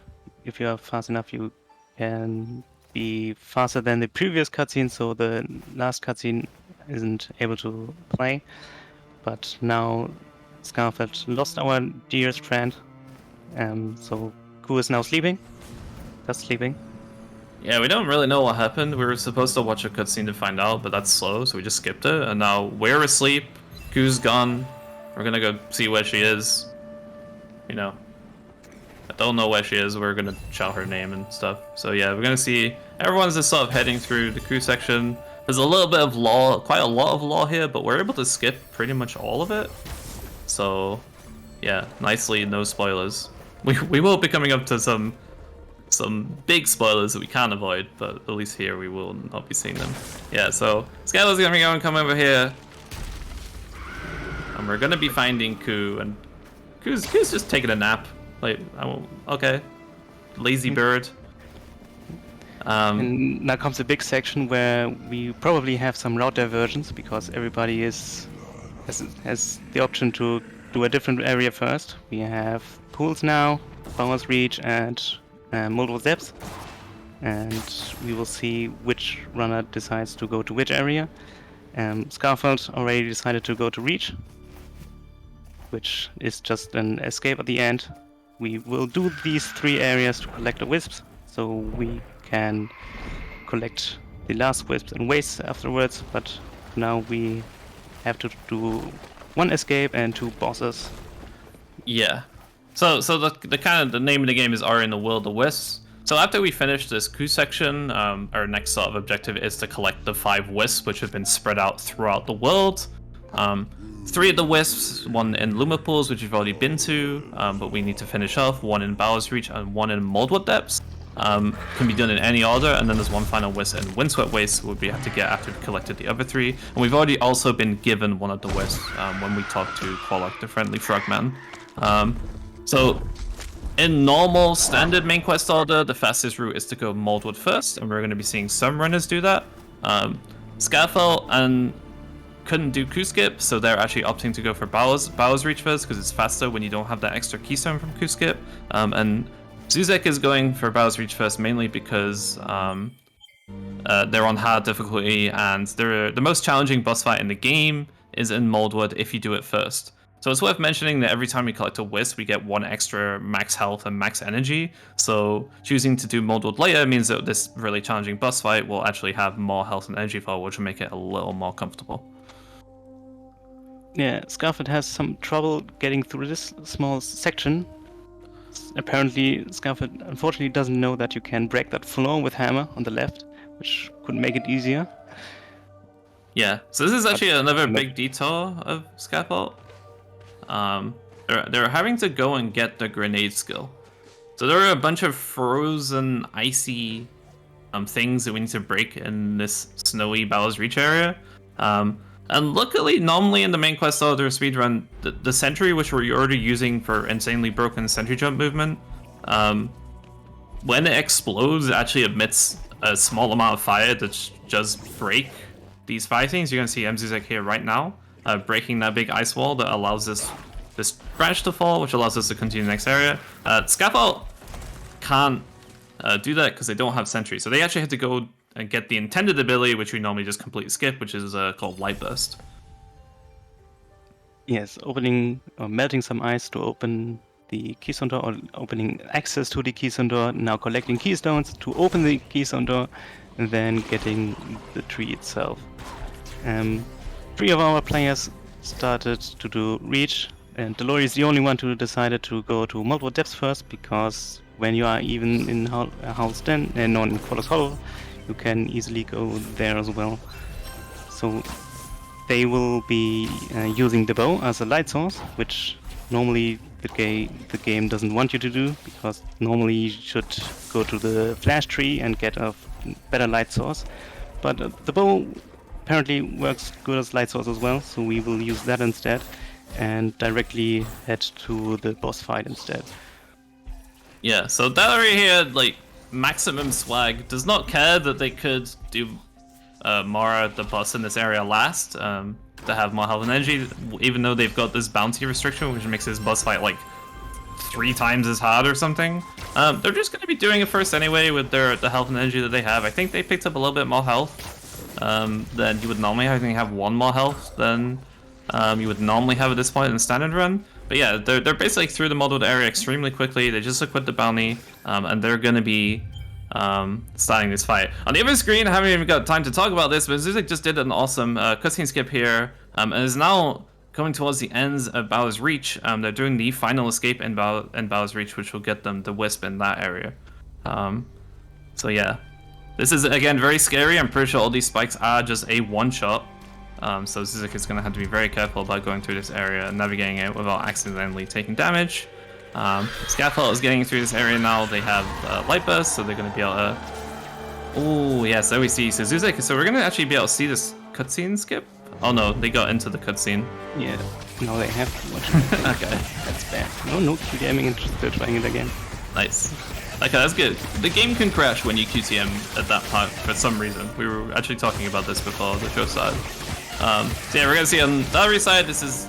Speaker 2: If you are fast enough, you can be faster than the previous cutscene, so the last cutscene isn't able to play. But now Scarfield lost our dearest friend, so Ku is now sleeping. Just sleeping.
Speaker 1: Yeah, we don't really know what happened. We were supposed to watch a cutscene to find out, but that's slow, so we just skipped it. And now we're asleep. Ku's gone. We're gonna go see where she is. You know, I don't know where she is. We're gonna shout her name and stuff. So yeah, we're gonna see. Everyone's just sort of heading through the Ku section. There's a little bit of lore, quite a lot of lore here, but we're able to skip pretty much all of it. So yeah, nicely, no spoilers. We will be coming up to some big spoilers that we can't avoid, but at least here we will not be seeing them. Yeah, so Skylar's gonna be going come over here, and we're gonna be finding Ku, and Ku's just taking a nap. Like, okay, lazy bird.
Speaker 2: And now comes a big section where we probably have some route diversions because everybody has the option to do a different area first. We have pools now, Bower's Reach, and multiple depths, and we will see which runner decides to go to which area. Scarfield already decided to go to Reach, which is just an escape at the end. We will do these 3 areas to collect the Wisps, so we can collect the last Wisps and Wastes afterwards, but now we have to do 1 escape and 2 bosses.
Speaker 1: Yeah. So the kind of the name of the game is Ori in the Will of the Wisps. So after we finish this Ku section, our next sort of objective is to collect the 5 Wisps, which have been spread out throughout the world. 3 of the Wisps, 1 in Luma Pools, which we've already been to, but we need to finish off, 1 in Bower's Reach and 1 in Moldwood Depths. Can be done in any order, and then there's 1 final Wisp in Windswept Waste, which we have to get after we've collected the other 3. And we've already also been given 1 of the Wisps when we talked to Qualok, the friendly frogman. So in normal standard main quest order, the fastest route is to go Moldwood first, and we're going to be seeing some runners do that. Scarfell and couldn't do Ku skip, so they're actually opting to go for Bower's Reach first because it's faster when you don't have that extra keystone from Ku skip. And Zuzek is going for Bower's Reach first mainly because they're on hard difficulty, and the most challenging boss fight in the game is in Moldwood if you do it first. So it's worth mentioning that every time we collect a Wisp, we get 1 extra max health and max energy. So choosing to do Moldwood later means that this really challenging boss fight will actually have more health and energy for, which will make it a little more comfortable.
Speaker 2: Yeah, Scarfield has some trouble getting through this small section. Apparently, Scarfield unfortunately doesn't know that you can break that floor with hammer on the left, which could make it easier.
Speaker 1: Yeah, so this is actually another big detour of Scarfield. They're having to go and get the grenade skill. So there are a bunch of frozen, icy things that we need to break in this snowy Bower's Reach area. And luckily, normally in the main quest order speedrun, the sentry, which we're already using for insanely broken sentry jump movement, when it explodes, it actually emits a small amount of fire that just break these fire things. You're gonna see MZZek here right now. Breaking that big ice wall that allows this branch to fall, which allows us to continue the next area. Scaffold can't do that because they don't have sentry, so they actually have to go and get the intended ability, which we normally just completely skip, which is called Light Burst.
Speaker 2: Yes, opening or melting some ice to open the keystone door, or opening access to the keystone door, now collecting keystones to open the keystone door, and then getting the tree itself. 3 of our players started to do reach, and Delori is the only one who decided to go to multiple depths first, because when you are even in Howl's Den and not in Crawler's Hollow, you can easily go there as well. So they will be using the bow as a light source, which normally the game doesn't want you to do, because normally you should go to the flash tree and get a better light source. But the bow apparently works good as light source as well, so we will use that instead and directly head to the boss fight instead.
Speaker 1: Yeah, so Dalery here, like, maximum swag, does not care that they could do Mara, the boss in this area, last to have more health and energy, even though they've got this bounty restriction, which makes this boss fight like 3 times as hard or something. They're just going to be doing it first anyway with the health and energy that they have. I think they picked up a little bit more health than you would normally. I think they have 1 more health than you would normally have at this point in the standard run. But yeah, they're basically through the modeled area extremely quickly. They just equipped the bounty, and they're going to be starting this fight. On the other screen, I haven't even got time to talk about this, but Zuzek just did an awesome cutscene skip here, and is now going towards the ends of Bow's Reach. They're doing the final escape in Bow's Reach, which will get them the Wisp in that area. So yeah, this is again very scary. I'm pretty sure all these spikes are just a one-shot. So Zuzek is going to have to be very careful about going through this area and navigating it without accidentally taking damage. Scaffold is getting through this area now. They have Light Burst, so they're going to be able to... Oh, yes, there we see. So Zuzek, so we're going to actually be able to see this cutscene skip? Oh no, they got into the cutscene.
Speaker 2: Yeah, no, they have to watch it.
Speaker 1: Okay.
Speaker 2: That's bad. No QTMing and still trying it again.
Speaker 1: Nice. Okay, that's good. The game can crash when you QTM at that part for some reason. We were actually talking about this before the show started. So yeah, we're going to see on the other side, this is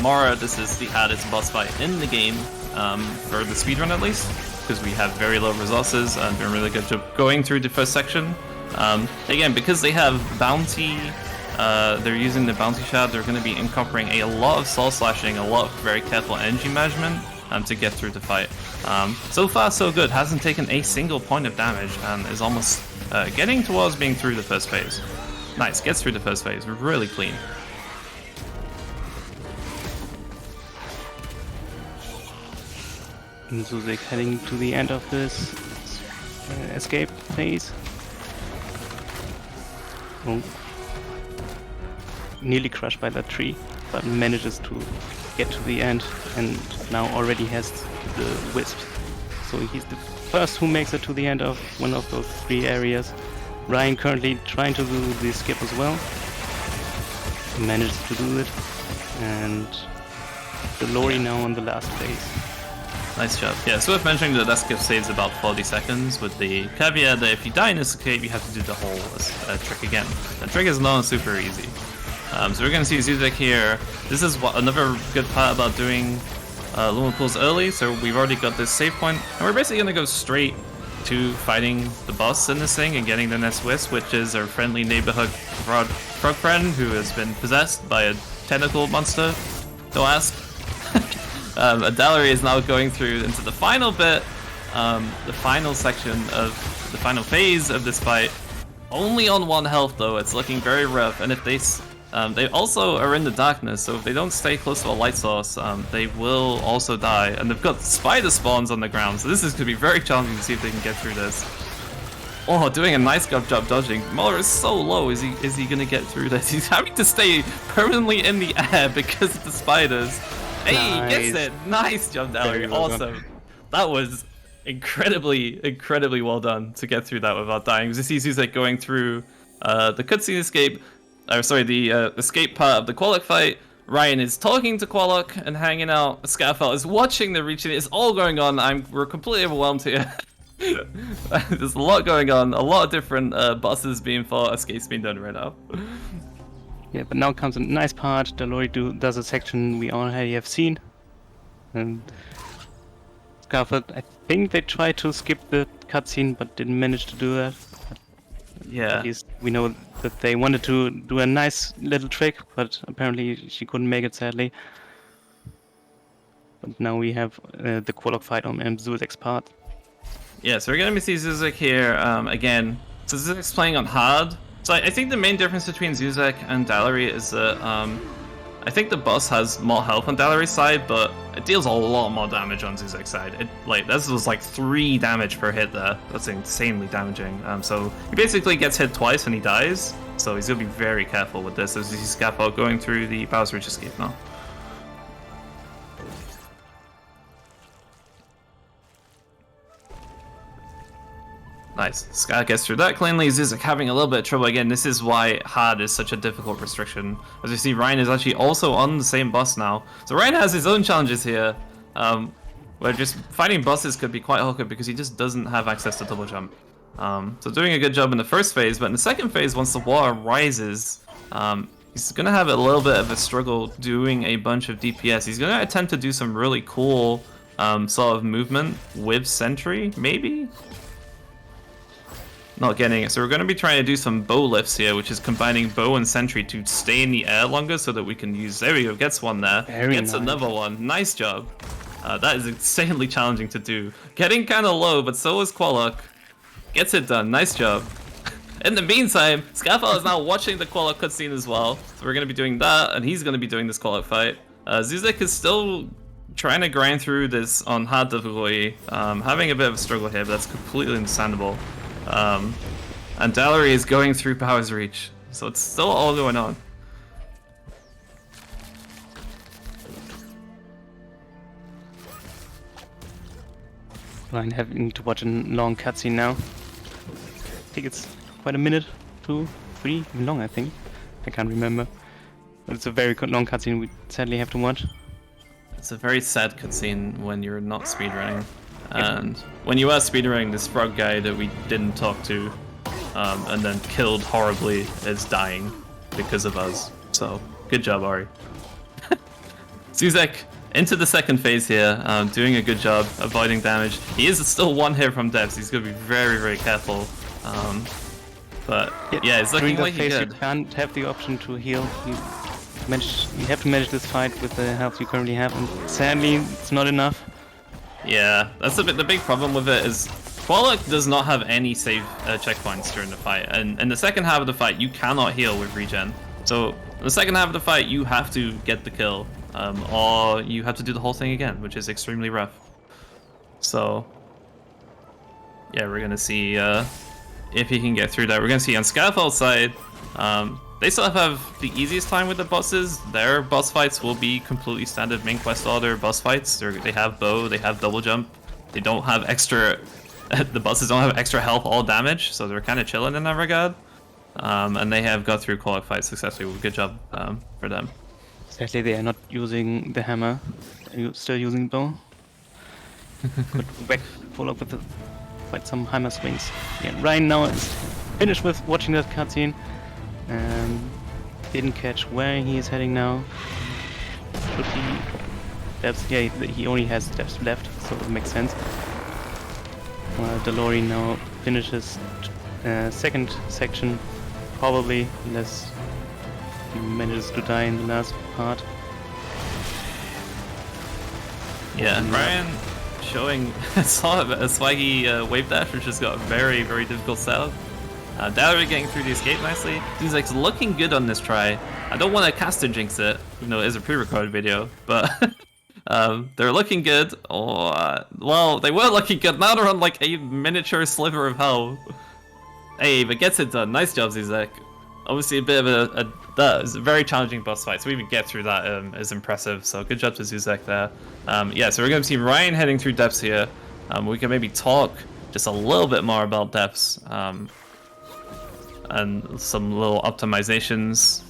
Speaker 1: Mara. This is the hardest boss fight in the game, for the speedrun at least, because we have very low resources and doing a really good job going through the first section. Again, because they have bounty, they're using the bounty shard, they're going to be incorporating a lot of soul slashing, a lot of very careful energy management to get through the fight. So far so good, hasn't taken a single point of damage and is almost getting towards being through the first phase. Nice, gets through the first phase, really clean.
Speaker 2: And Zuzek heading to the end of this escape phase. Oh. Nearly crushed by that tree, but manages to get to the end and now already has the Wisps. So he's the first who makes it to the end of one of those 3 areas. Ryan currently trying to do the skip as well. He manages to do it. And the Lori now on the last phase.
Speaker 1: Nice job. Yeah, it's worth mentioning that skip saves about 40 seconds with the caveat that if you die in this escape, you have to do the whole trick again. The trick is not super easy. So we're going to see Zuzek here. This is another good part about doing Lunar Pools early. So we've already got this save point, and we're basically going to go straight to fighting the boss in this thing and getting the next Wisp, which is our friendly neighborhood frog friend who has been possessed by a tentacle monster. Don't ask. Adalery is now going through into the final bit, the final section of the final phase of this fight. Only on 1 health though, it's looking very rough, and if they also are in the darkness, so if they don't stay close to a light source, they will also die. And they've got spider spawns on the ground, so this is going to be very challenging to see if they can get through this. Oh, doing a nice job dodging. Muller is so low, is he going to get through this? He's having to stay permanently in the air because of the spiders. Hey, nice. Gets it! Nice job, Dalery. Well awesome. Done. That was incredibly well done to get through that without dying. This is like going through the cutscene escape. The escape part of the Qualok fight. Ryan is talking to Qualok and hanging out. Scaffold is watching the reaching. It's all going on. We're completely overwhelmed here. There's a lot going on. A lot of different bosses being fought. Escapes being done right now.
Speaker 2: Yeah, but now comes a nice part. Delori does a section we already have seen. And Scaffold, I think they tried to skip the cutscene, but didn't manage to do that.
Speaker 1: Yeah.
Speaker 2: At least we know that they wanted to do a nice little trick, but apparently she couldn't make it, sadly. But now we have the Qualock fight on Zuzek's part.
Speaker 1: Yeah, so we're gonna see Zuzek here again. So Zuzek's playing on hard. So I think the main difference between Zuzek and Dalery is that I think the boss has more health on Dalery's side, but it deals a lot more damage on Zuzek's side. This was like 3 damage per hit there. That's insanely damaging. So he basically gets hit twice and he dies. So he's gonna be very careful with this as he's scaffold going through the Bowser Reach escape now. Nice. Scott gets through that cleanly. Zuzek having a little bit of trouble again. This is why hard is such a difficult restriction. As you see, Ryan is actually also on the same boss now. So Ryan has his own challenges here, where just fighting bosses could be quite awkward because he just doesn't have access to double jump. So doing a good job in the first phase, but in the second phase, once the water rises, he's going to have a little bit of a struggle doing a bunch of DPS. He's going to attempt to do some really cool sort of movement with Sentry, maybe? Not getting it. So we're going to be trying to do some bow lifts here, which is combining bow and sentry to stay in the air longer so that we can use... There we go, gets one there. Gets another one. Nice job. That is insanely challenging to do. Getting kind of low, but so is Qualock. Gets it done. Nice job. In the meantime, Scaffold is now watching the Qualock cutscene as well. So we're going to be doing that, and he's going to be doing this Qualock fight. Zuzek is still trying to grind through this on hard difficulty. Having a bit of a struggle here, but that's completely understandable. And Dalery is going through Power's Reach, so it's still all going on.
Speaker 2: I'm having to watch a long cutscene now. I think it's quite a minute, 2, 3, even long, I think. I can't remember. But it's a very long cutscene we sadly have to watch.
Speaker 1: It's a very sad cutscene when you're not speedrunning. And when you are speedrunning, this frog guy that we didn't talk to and then killed horribly is dying because of us. So, good job, Ori. Zuzek into the second phase here, doing a good job, avoiding damage. He is still 1 hit from deaths. He's going to be very, very careful. But yeah, it's looking like he could.
Speaker 2: You can't have the option to heal. You have to manage this fight with the health you currently have, and sadly, it's not enough.
Speaker 1: Yeah, that's the big problem with it is Qualock does not have any save checkpoints during the fight, and in the second half of the fight you cannot heal with regen. So in the second half of the fight you have to get the kill, or you have to do the whole thing again, which is extremely rough. So yeah, we're gonna see if he can get through that. We're gonna see on Scaffold's side, they still have the easiest time with the bosses. Their boss fights will be completely standard main quest order boss fights. They have bow, they have double jump. They don't have extra... the bosses don't have extra health or damage, so they're kind of chilling in that regard. And they have got through Qualock fights successfully. Good job for them.
Speaker 2: Sadly, they are not using the hammer. They're still using bow. Could whack Qualock with quite some hammer swings. Yeah, Ryan now is finished with watching that cutscene. Didn't catch where he is heading now. Should be depths? Yeah, he only has depths left, so it makes sense. While Dalery now finishes second section, probably, unless he manages to die in the last part.
Speaker 1: Yeah, and Ryan showing sort of a swaggy wave dash, which has got a very, very difficult setup. Dalery getting through the escape nicely. Zuzek's looking good on this try. I don't want to cast and jinx it, even though it is a pre-recorded video, but they're looking good. Well, they were looking good. Now they're on like a miniature sliver of hell. Hey, but gets it done. Nice job, Zuzek. Obviously a bit of that is a very challenging boss fight, so we even get through that is impressive. So good job to Zuzek there. Yeah, so we're going to see Ryan heading through depths here. We can maybe talk just a little bit more about depths. And some little optimizations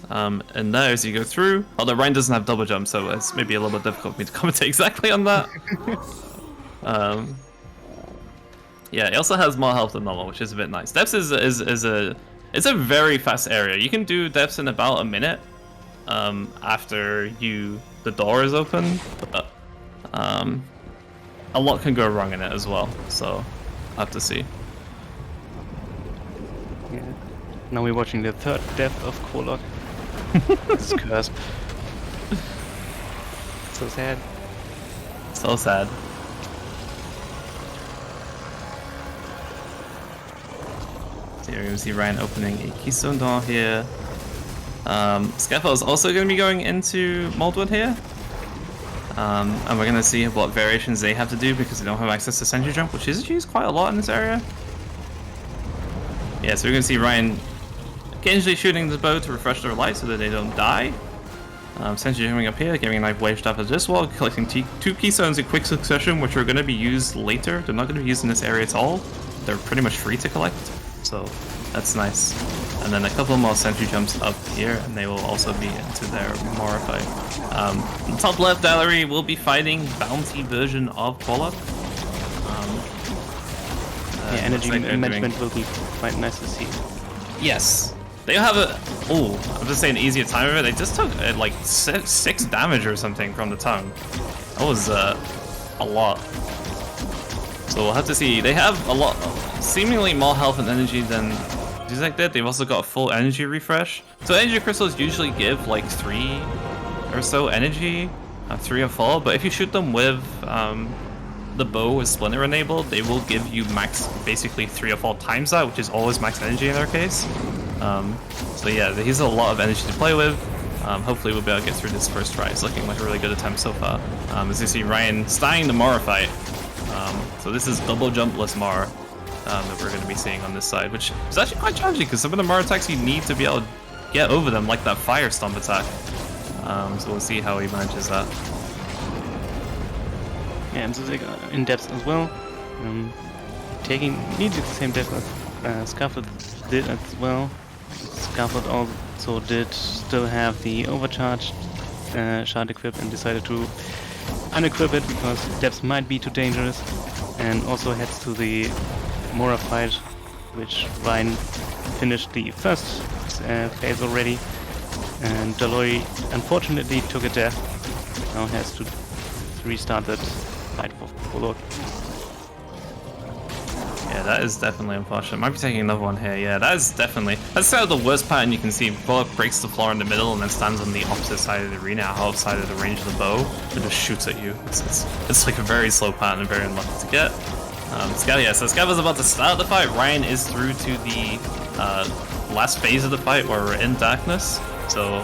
Speaker 1: in there as you go through. Although Ryan doesn't have double jump, so it's maybe a little bit difficult for me to commentate exactly on that. Yeah, he also has more health than normal, which is a bit nice. Depths is a very fast area. You can do depths in about a minute after the door is open. But, a lot can go wrong in it as well, so I'll have to see.
Speaker 2: Yeah. Now we're watching the third death of Kolok. This is cursed. So sad.
Speaker 1: So sad. So you're going to see Ryan opening a keystone door here. Scaffold is also going to be going into Moldwood here. And we're going to see what variations they have to do because they don't have access to Sentry Jump, which is used quite a lot in this area. Yeah, so we're going to see Ryan occasionally shooting the bow to refresh their light so that they don't die. Sentry Jumping up here, giving a knife waged up as this wall, collecting 2 keystones in quick succession, which are going to be used later. They're not going to be used in this area at all. They're pretty much free to collect, so that's nice. And then a couple more Sentry Jumps up here, and they will also be into their Mora fight. Top left gallery will be fighting Bounty version of Kolok.
Speaker 2: Yeah, energy management will be quite nice to see.
Speaker 1: Yes. They have a... Oh, I'm just saying easier time of it. They just took like 6 damage or something from the tongue. That was a lot. So we'll have to see. They have a lot, seemingly more health and energy than Zuzek did. They've also got a full energy refresh. So energy crystals usually give like 3 or so energy, 3 or 4. But if you shoot them with the bow with Splinter enabled, they will give you max, basically 3 or 4 times that, which is always max energy in their case. So yeah, he's a lot of energy to play with. Hopefully we'll be able to get through this first try. It's looking like a really good attempt so far. As you see, Ryan starting the Mora fight. So this is double jumpless Mora that we're going to be seeing on this side, which is actually quite challenging because some of the Mora attacks you need to be able to get over them, like that Fire Stomp attack. So we'll see how he manages that.
Speaker 2: Yeah, and Zuzek in depth as well. Taking nearly the same depth as Scaffold did as well. Scaffold also did still have the overcharged shard equipped and decided to unequip it because depth might be too dangerous, and also heads to the Mora fight, which Ryan finished the first phase already, and Daloi unfortunately took a death. Now has to restart that fight for Kolok.
Speaker 1: Yeah, that is definitely unfortunate. Might be taking another one here. Yeah, that is definitely... That's sort of the worst pattern you can see. Kolok breaks the floor in the middle and then stands on the opposite side of the arena, outside of the range of the bow, and just shoots at you. It's like a very slow pattern and very unlucky to get. So Scav is about to start the fight. Ryan is through to the last phase of the fight where we're in darkness. So...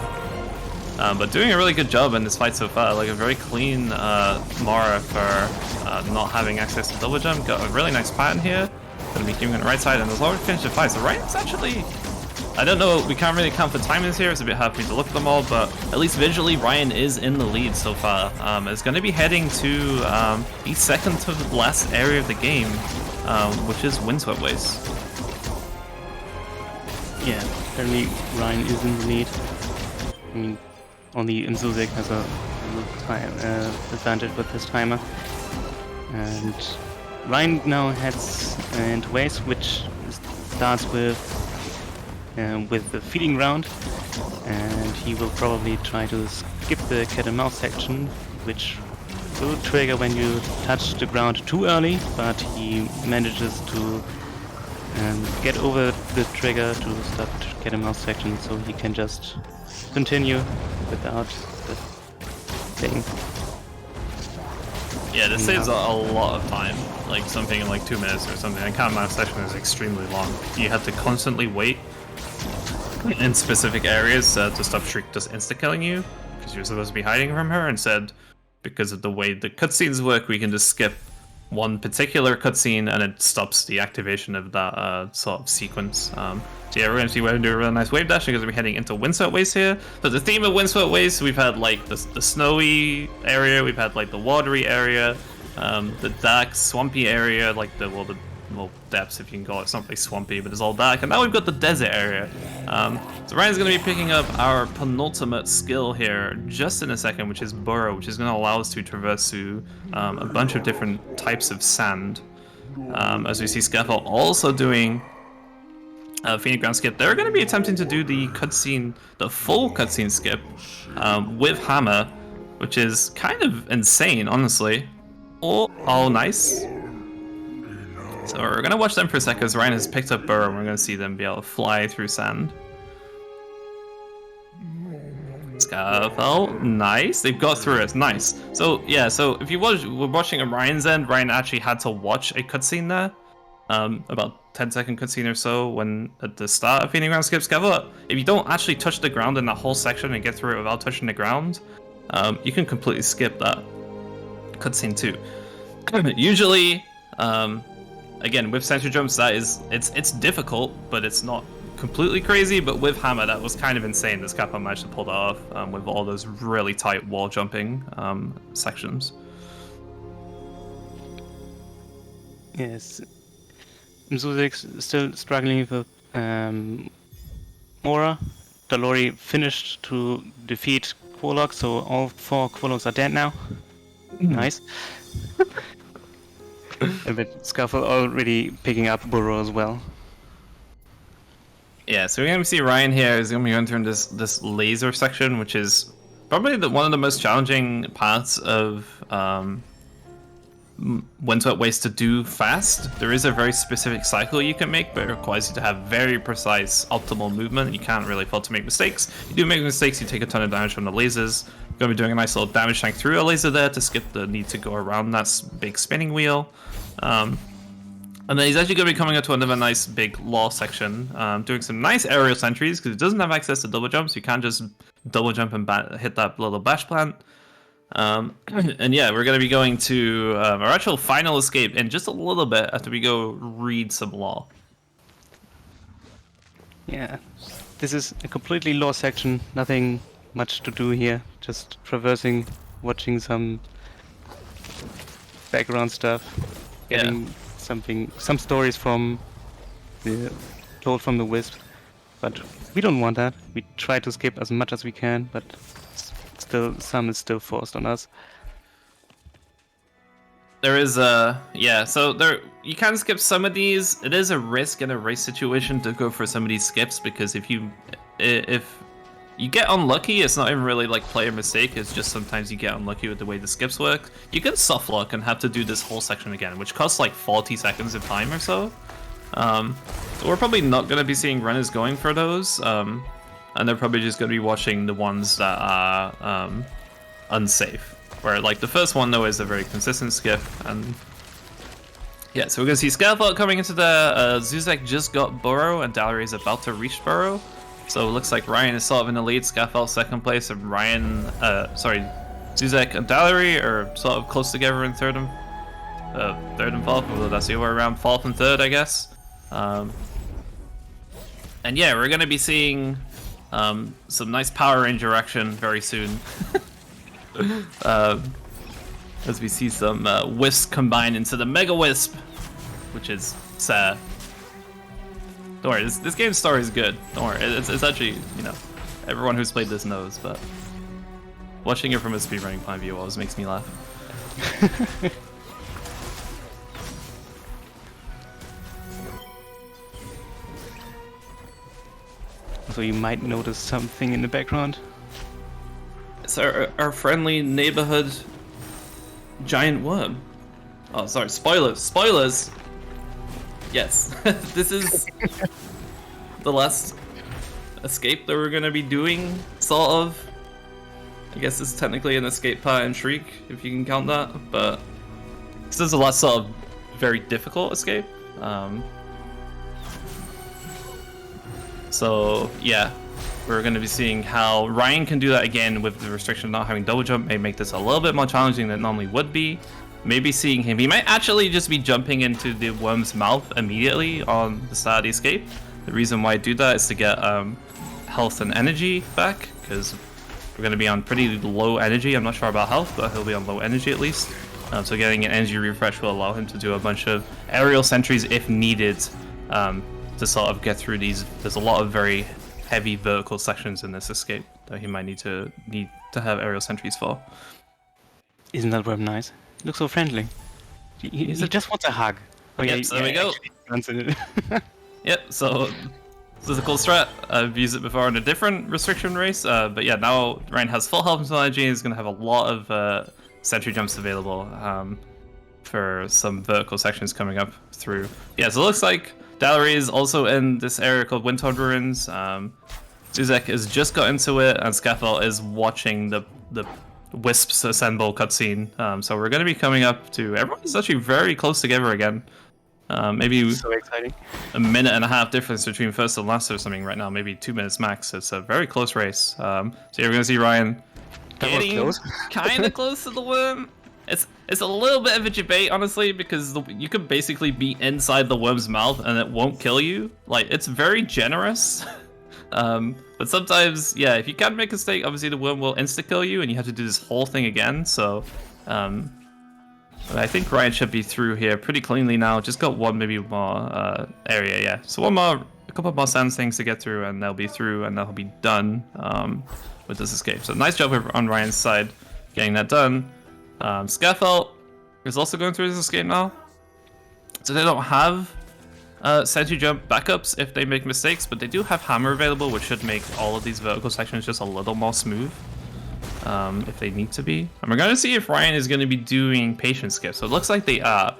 Speaker 1: but doing a really good job in this fight so far, like a very clean Mora for not having access to double jump. Got a really nice pattern here. Gonna be keeping on the right side, and there's already finished the fight. So Ryan's actually, I don't know, we can't really count the timings here. It's a bit hard for me to look at them all, but at least visually, Ryan is in the lead so far. It's gonna be heading to the second to the last area of the game, which is Windswept Waste.
Speaker 2: Yeah, apparently Ryan is in the lead. I mean, only Zuzek has a time advantage with his timer. And Ryan now heads into Waste, which starts with the feeding round, and he will probably try to skip the cat and mouse section, which will trigger when you touch the ground too early, but he manages to get over the trigger to start cat and mouse section, so he can just continue without the thing.
Speaker 1: Yeah, this saves a lot of time, like something in like 2 minutes or something. And cat and mouse section is extremely long. You have to constantly wait in specific areas to stop Shriek just insta-killing you, because you're supposed to be hiding from her. Instead, because of the way the cutscenes work, we can just skip one particular cutscene and it stops the activation of that sort of sequence. So yeah, we're going to see we're going to do a really nice wave dash because we're heading into Windswept Waste here. So the theme of Windswept Waste, we've had like the snowy area, we've had like the watery area, the dark swampy area, like the depths, if you can call it. It's not really swampy, but it's all dark. And now we've got the desert area. So Ryan's going to be picking up our penultimate skill here just in a second, which is Burrow, which is going to allow us to traverse through a bunch of different types of sand. As we see Scaffold also doing Phoenix Ground skip. They're going to be attempting to do the cutscene, the full cutscene skip with Hammer, which is kind of insane, honestly. Oh, nice. So we're gonna watch them for a sec because Ryan has picked up Burrow and we're gonna see them be able to fly through sand. Skyfell, nice. They've got through it, nice. So yeah, so if you were watching at Ryan's end, Ryan actually had to watch a cutscene there. About 10-second cutscene or so when at the start of Feeding Ground Skip Skyfell. If you don't actually touch the ground in that whole section and get through it without touching the ground, you can completely skip that cutscene too. Usually, again, with sentry jumps, it's difficult, but it's not completely crazy. But with Hammer, that was kind of insane. This Kappa managed to pull that off with all those really tight wall jumping sections.
Speaker 2: Yes, Zuzek's still struggling with Mora. Dalori finished to defeat Quolok, so all 4 Quoloks are dead now. Nice. But Scuffle already picking up Burrow as well.
Speaker 1: Yeah, so we're gonna see Ryan here is gonna be entering this laser section, which is probably one of the most challenging parts of Windswept Waste to do fast. There is a very specific cycle you can make, but it requires you to have very precise, optimal movement. You can't really afford to make mistakes. If you do make mistakes, you take a ton of damage from the lasers. You're going to be doing a nice little damage tank through a laser there to skip the need to go around that big spinning wheel. And then he's actually going to be coming up to another nice big law section, doing some nice aerial sentries, because it doesn't have access to double jumps. You can't just double jump and hit that little bash plant. And yeah, we're going to be going to our actual final escape in just a little bit after we go read some law.
Speaker 2: Yeah, this is a completely law section, nothing much to do here, just traversing, watching some background stuff, getting some stories from told from the Wisps, but we don't want that. We try to skip as much as we can, but some is still forced on us.
Speaker 1: There is so you can skip some of these. It is a risk in a race situation to go for some of these skips, because if you get unlucky, it's not even really like player mistake, it's just sometimes you get unlucky with the way the skips work. You can soft lock and have to do this whole section again, which costs like 40 seconds of time or so. So we're probably not going to be seeing runners going for those. And they're probably just going to be watching the ones that are unsafe. Where, like, the first one, though, is a very consistent skip. And yeah, so we're going to see Skyfall coming into the Zuzek just got Burrow, and Dallery is about to reach Burrow. So it looks like Ryan is sort of in the lead, Skyfall second place, and Zuzek and Dallery are sort of close together in third and fourth, although that's the other way around, fourth and third, I guess. And yeah, we're going to be seeing some nice Power Ranger action very soon. As we see some Wisps combine into the Mega Wisp, which is sad. Don't worry, this game's story is good. Don't worry, it's actually, you know, everyone who's played this knows, but watching it from a speedrunning point of view always makes me laugh.
Speaker 2: So you might notice something in the background.
Speaker 1: It's our friendly neighborhood giant worm. Oh, sorry, spoilers. Spoilers! Yes, this is the last escape that we're gonna be doing, sort of. I guess it's technically an escape part in Shriek, if you can count that, but this is the last sort of very difficult escape. So yeah, we're going to be seeing how Ryan can do that again with the restriction of not having double jump. May make this a little bit more challenging than it normally would be. Maybe seeing him, he might actually just be jumping into the worm's mouth immediately on the start of the escape. The reason why I do that is to get health and energy back, because we're going to be on pretty low energy. I'm not sure about health, but he'll be on low energy at least. So getting an energy refresh will allow him to do a bunch of aerial sentries if needed, to sort of get through these. There's a lot of very heavy vertical sections in this escape that he might need to have aerial sentries for.
Speaker 2: Isn't that worm nice? He looks so friendly. He just wants a hug. Oh,
Speaker 1: yep,
Speaker 2: yeah,
Speaker 1: so there we go.
Speaker 2: It.
Speaker 1: Yep, so this is a cool strat. I've used it before in a different restriction race, but yeah, now Ryan has full health and full energy, and he's going to have a lot of sentry jumps available for some vertical sections coming up. through. Yeah, so it looks like Dallery is also in this area called Windhorn Ruins. Zuzek has just got into it, and Scaffold is watching the Wisps assemble cutscene. So we're going to be coming up to... Everyone's actually very close together again. Maybe
Speaker 2: So exciting.
Speaker 1: a minute and a half difference between first and last or something right now. Maybe 2 minutes max. It's a very close race. So you're going to see Ryan getting kind of close to the worm. It's a little bit of a debate, honestly, because you could basically be inside the worm's mouth and it won't kill you. Like, it's very generous. But sometimes, yeah, if you can make a mistake, obviously the worm will insta-kill you and you have to do this whole thing again. So, I think Ryan should be through here pretty cleanly now. Just got one, maybe more area, yeah. So a couple more sand things to get through, and they'll be through, and they'll be done with this escape. So nice job on Ryan's side getting that done. Scaffold is also going through this escape now. So they don't have sentry jump backups if they make mistakes, but they do have hammer available, which should make all of these vertical sections just a little more smooth. If they need to be. And we're going to see if Ryan is going to be doing patient skip. So it looks like they are.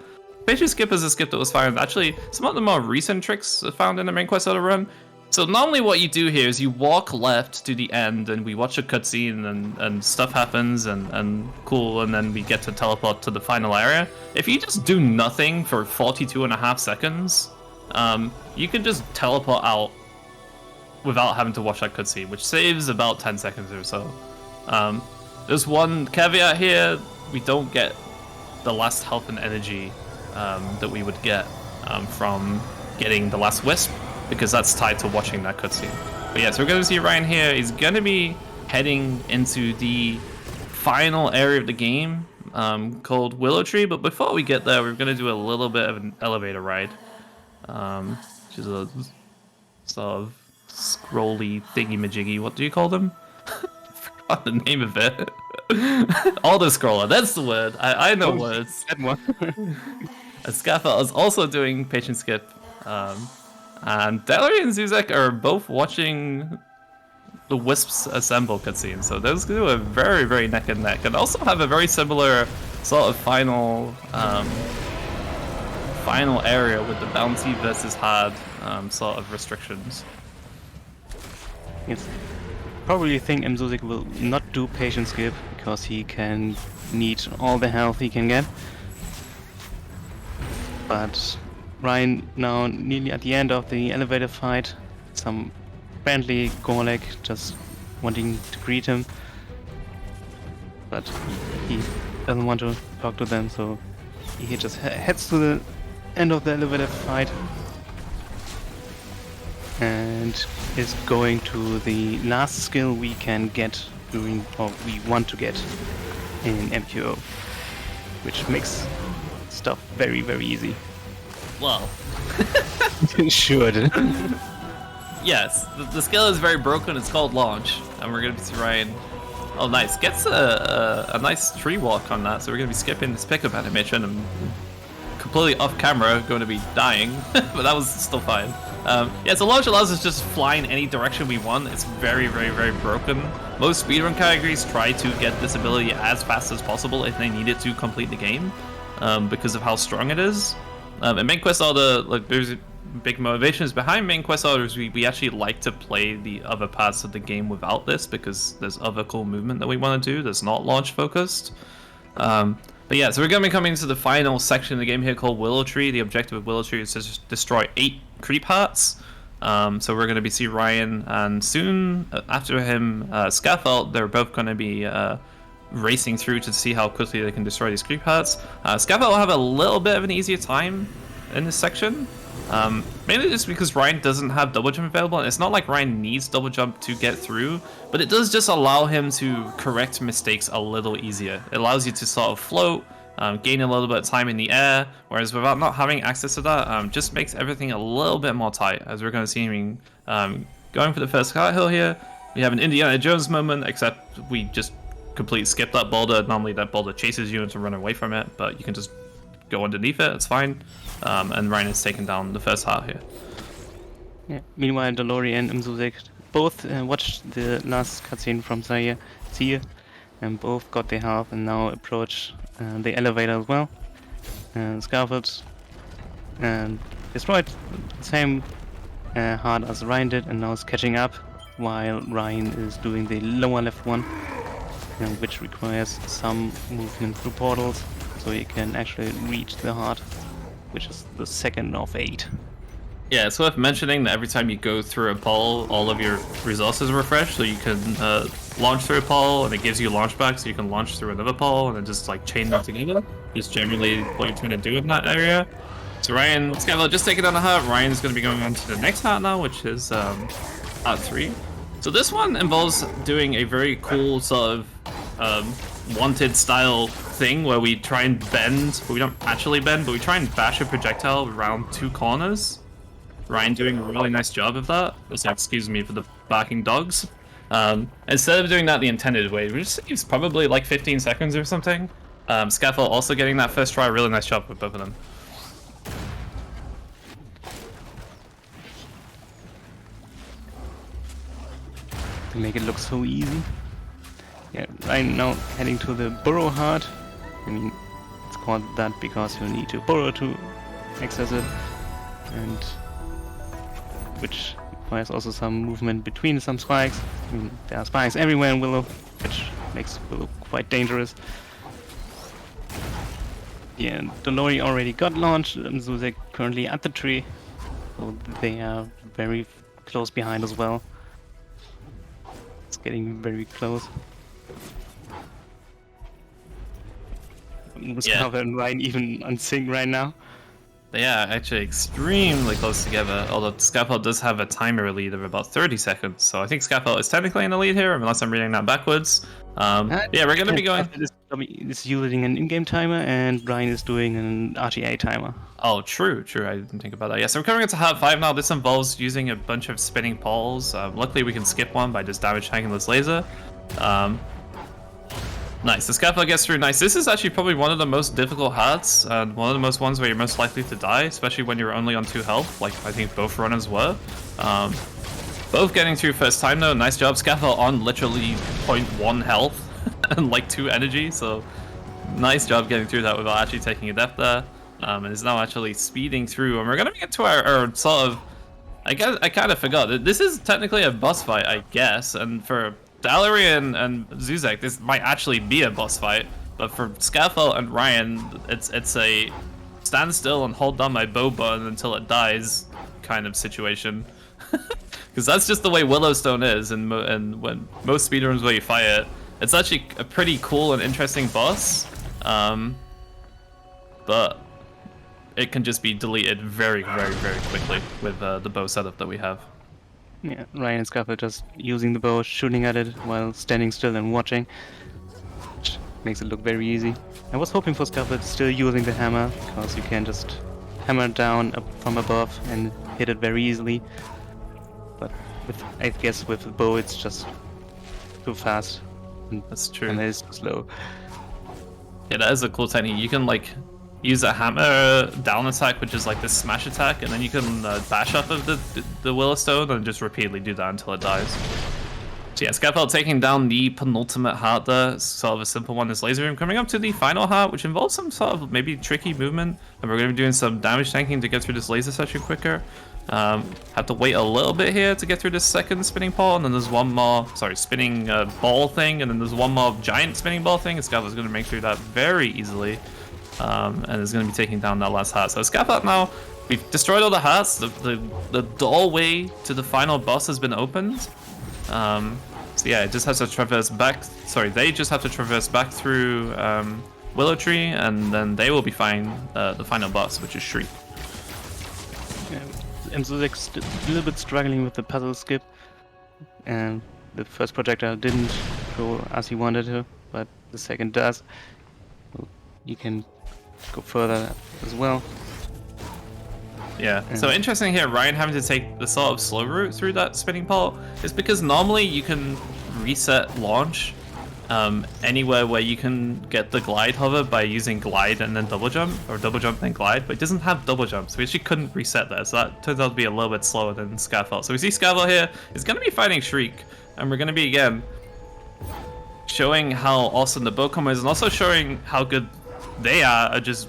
Speaker 1: Patient skip is a skip that was found. Actually, some of the more recent tricks are found in the main quest auto run. So normally what you do here is you walk left to the end and we watch a cutscene and stuff happens and cool, and then we get to teleport to the final area. If you just do nothing for 42.5 seconds, you can just teleport out without having to watch that cutscene, which saves about 10 seconds or so. There's one caveat here: we don't get the last health and energy that we would get from getting the last Wisp, because that's tied to watching that cutscene. But yeah, so we're going to see Ryan here. He's going to be heading into the final area of the game called Willow Tree, but before we get there, we're going to do a little bit of an elevator ride, which is a sort of scrolly thingy-majiggy. What do you call them? The name of it. Auto scroller, that's the word. I know words. And Scaffold is also doing patient skip. And Dallery and Zuzek are both watching the Wisps assemble cutscene. So those two are very, very neck and neck, and also have a very similar sort of final area with the bounty versus hard sort of restrictions.
Speaker 2: Yes. Probably think Mzuzik will not do patient skip because he can need all the health he can get. But Ryan now nearly at the end of the elevator fight. Some friendly Gorlek just wanting to greet him, but he doesn't want to talk to them, so he just heads to the end of the elevator fight and is going to the last skill we can get during, or we want to get in MQO, which makes stuff very, very easy.
Speaker 1: Well,
Speaker 2: sure.
Speaker 1: yes, the skill is very broken. It's called Launch, and we're going to be see Ryan. Oh, nice. Gets a nice tree walk on that, so we're going to be skipping this pickup animation and completely off camera going to be dying, but that was still fine. Yeah, so Launch allows us just fly in any direction we want. It's very, very, very broken. Most speedrun categories try to get this ability as fast as possible if they need it to complete the game, because of how strong it is. And main quest order, like, there's big motivations behind main quest orders. We actually like to play the other parts of the game without this because there's other cool movement that we want to do that's not launch focused. But yeah, so we're going to be coming to the final section of the game here called Willow Tree. The objective of Willow Tree is to destroy 8 creep hearts. So we're going to be see Ryan, and soon after him, Scaffold. They're both going to be racing through to see how quickly they can destroy these creep hearts. Scaffold will have a little bit of an easier time in this section. Mainly just because Ryan doesn't have double jump available, and it's not like Ryan needs double jump to get through, but it does just allow him to correct mistakes a little easier. It allows you to sort of float, gain a little bit of time in the air, whereas without not having access to that, just makes everything a little bit more tight, as we're going to see him going for the first cart hill here. We have an Indiana Jones moment, except we just completely skip that boulder. Normally that boulder chases you and to run away from it, but you can just go underneath it, it's fine. And Ryan has taken down the first heart here.
Speaker 2: Yeah. Meanwhile, Dallery and Mzuzik both watched the last cutscene from Zia, and both got their health and now approach the elevator as well. And Scaffold and destroyed the same heart as Ryan did, and now is catching up, while Ryan is doing the lower left one, which requires some movement through portals, so you can actually reach the heart, which is the second of 8.
Speaker 1: Yeah, it's worth mentioning that every time you go through a pole, all of your resources refresh, so you can launch through a pole, and it gives you launch back, so you can launch through another pole, and then just like chain them together. Is generally what you're trying to do in that area. So Ryan, Skylar just taking down the heart. Ryan's going to be going on to the next heart now, which is heart 3. So this one involves doing a very cool sort of wanted style thing where we try and bend, but we don't actually bend, but we try and bash a projectile around 2 corners. Ryan doing a really nice job of that. So excuse me for the barking dogs. Instead of doing that the intended way, which saves probably like 15 seconds or something. Scaffold also getting that first try. Really nice job with both of them.
Speaker 2: To make it look so easy. Yeah, Ryan now heading to the burrow heart. I mean, it's called that because you need to burrow to access it, and which requires also some movement between some spikes. I mean, there are spikes everywhere in Willow, which makes Willow quite dangerous. Yeah, Dolori already got launched, and Zuzek currently at the tree, so they are very close behind as well. It's getting very close. Mustafa and Ryan even on sync right now.
Speaker 1: They are actually extremely close together, although Scaffold does have a timer lead of about 30 seconds, so I think Scaffold is technically in the lead here, unless I'm reading that backwards. Yeah, we're going to be going...
Speaker 2: It's using an in-game timer, and Ryan is doing an RTA timer.
Speaker 1: Oh, true, I didn't think about that. Yeah, so we're coming into Heart 5 now. This involves using a bunch of spinning poles. Luckily, we can skip one by just damage tanking this laser. Nice, the Scaffold gets through nice. This is actually probably one of the most difficult hearts, and one of the most ones where you're most likely to die, especially when you're only on 2 health, like I think both runners were. Both getting through first time though, nice job. Scaffold on literally 0.1 health and like 2 energy, so nice job getting through that without actually taking a death there. And is now actually speeding through, and we're gonna get to our sort of, I kind of forgot that this is technically a boss fight, I guess, and for Dallery and Zuzek, this might actually be a boss fight, but for Scaffold and Ryan, it's a stand still and hold down my bow button until it dies kind of situation. Because that's just the way Willowstone is, and when most speedruns where you fight it, it's actually a pretty cool and interesting boss, but it can just be deleted very quickly with the bow setup that we have.
Speaker 2: Yeah, Ryan and Scaffold just using the bow, shooting at it while standing still and watching, which makes it look very easy. I was hoping for Scaffold still using the hammer, because you can just hammer it down up from above and hit it very easily. But I guess with the bow it's just too fast.
Speaker 1: That's true.
Speaker 2: And it's too slow.
Speaker 1: Yeah, that is a cool technique. You can like use a hammer down attack, which is like this smash attack, and then you can bash off of the Willowstone and just repeatedly do that until it dies. So yeah, Scaffold taking down the penultimate heart there. It's sort of a simple one, this laser beam. Coming up to the final heart, which involves some sort of maybe tricky movement, and we're going to be doing some damage tanking to get through this laser section quicker. Have to wait a little bit here to get through this second spinning ball, and then there's one more, spinning ball thing, and then there's one more giant spinning ball thing, and Scaffold's going to make through that very easily. And is going to be taking down that last heart. So Scaffold now, we've destroyed all the hearts. The doorway to the final boss has been opened. So yeah, it just has to traverse back. Sorry, they just have to traverse back through Willow Tree, and then they will be fighting the final boss, which is Shriek.
Speaker 2: Yeah, and Zuzek's a little bit struggling with the puzzle skip, and the first projectile didn't go as he wanted to, but the second does. You can go further as well.
Speaker 1: Yeah, so interesting here, Ryan having to take the sort of slow route through that spinning pole is because normally you can reset launch anywhere where you can get the glide hover by using glide and then double jump, or double jump then glide, but it doesn't have double jump, so we actually couldn't reset that, so that turns out to be a little bit slower than Scaffold. So we see Scaffold here is going to be fighting Shriek, and we're going to be, again, showing how awesome the bow combo is, and also showing how good they are at just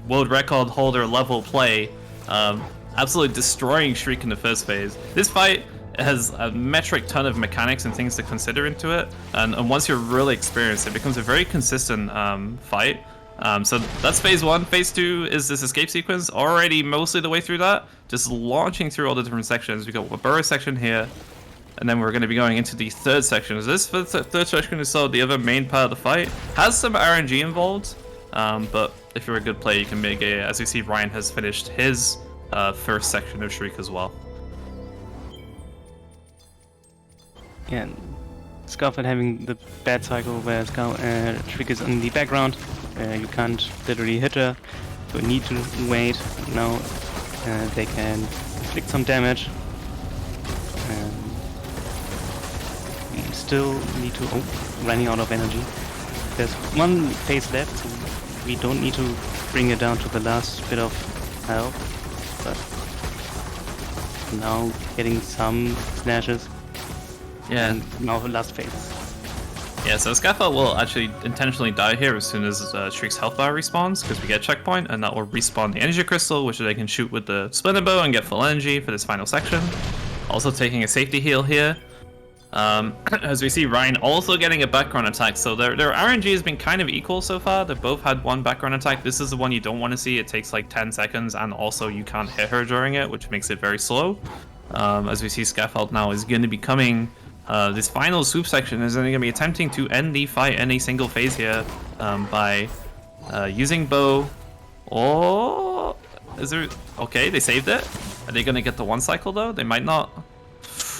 Speaker 1: world record holder level play, absolutely destroying Shriek in the first phase. This fight has a metric ton of mechanics and things to consider into it, and once you're really experienced, it becomes a very consistent fight. So that's phase 1. Phase 2 is this escape sequence, already mostly the way through that, just launching through all the different sections. We got a burrow section here, and then we're going to be going into the third section. This third section is sort of the other main part of the fight. Has some RNG involved, but if you're a good player, you can make it. As you see, Ryan has finished his first section of Shriek as well.
Speaker 2: Yeah, Scarfed having the bad cycle where Shriek is in the background. You can't literally hit her, so you need to wait. Now they can inflict some damage. We still need to... Oh, running out of energy. There's one phase left, so we don't need to bring it down to the last bit of health. But now getting some slashes.
Speaker 1: Yeah.
Speaker 2: And now the last phase.
Speaker 1: Yeah, so Scaffold will actually intentionally die here as soon as Shriek's health bar respawns, because we get a checkpoint, and that will respawn the energy crystal, which they can shoot with the splinter bow and get full energy for this final section. Also taking a safety heal here. As we see, Ryan also getting a background attack, so their RNG has been kind of equal so far. They've both had one background attack. This is the one you don't want to see. It takes like 10 seconds, and also you can't hit her during it, which makes it very slow. As we see, Scaffold now is going to be coming. This final swoop section is only going to be attempting to end the fight in a single phase here by using bow. Oh, is there... Okay, they saved it. Are they going to get the one cycle though? They might not.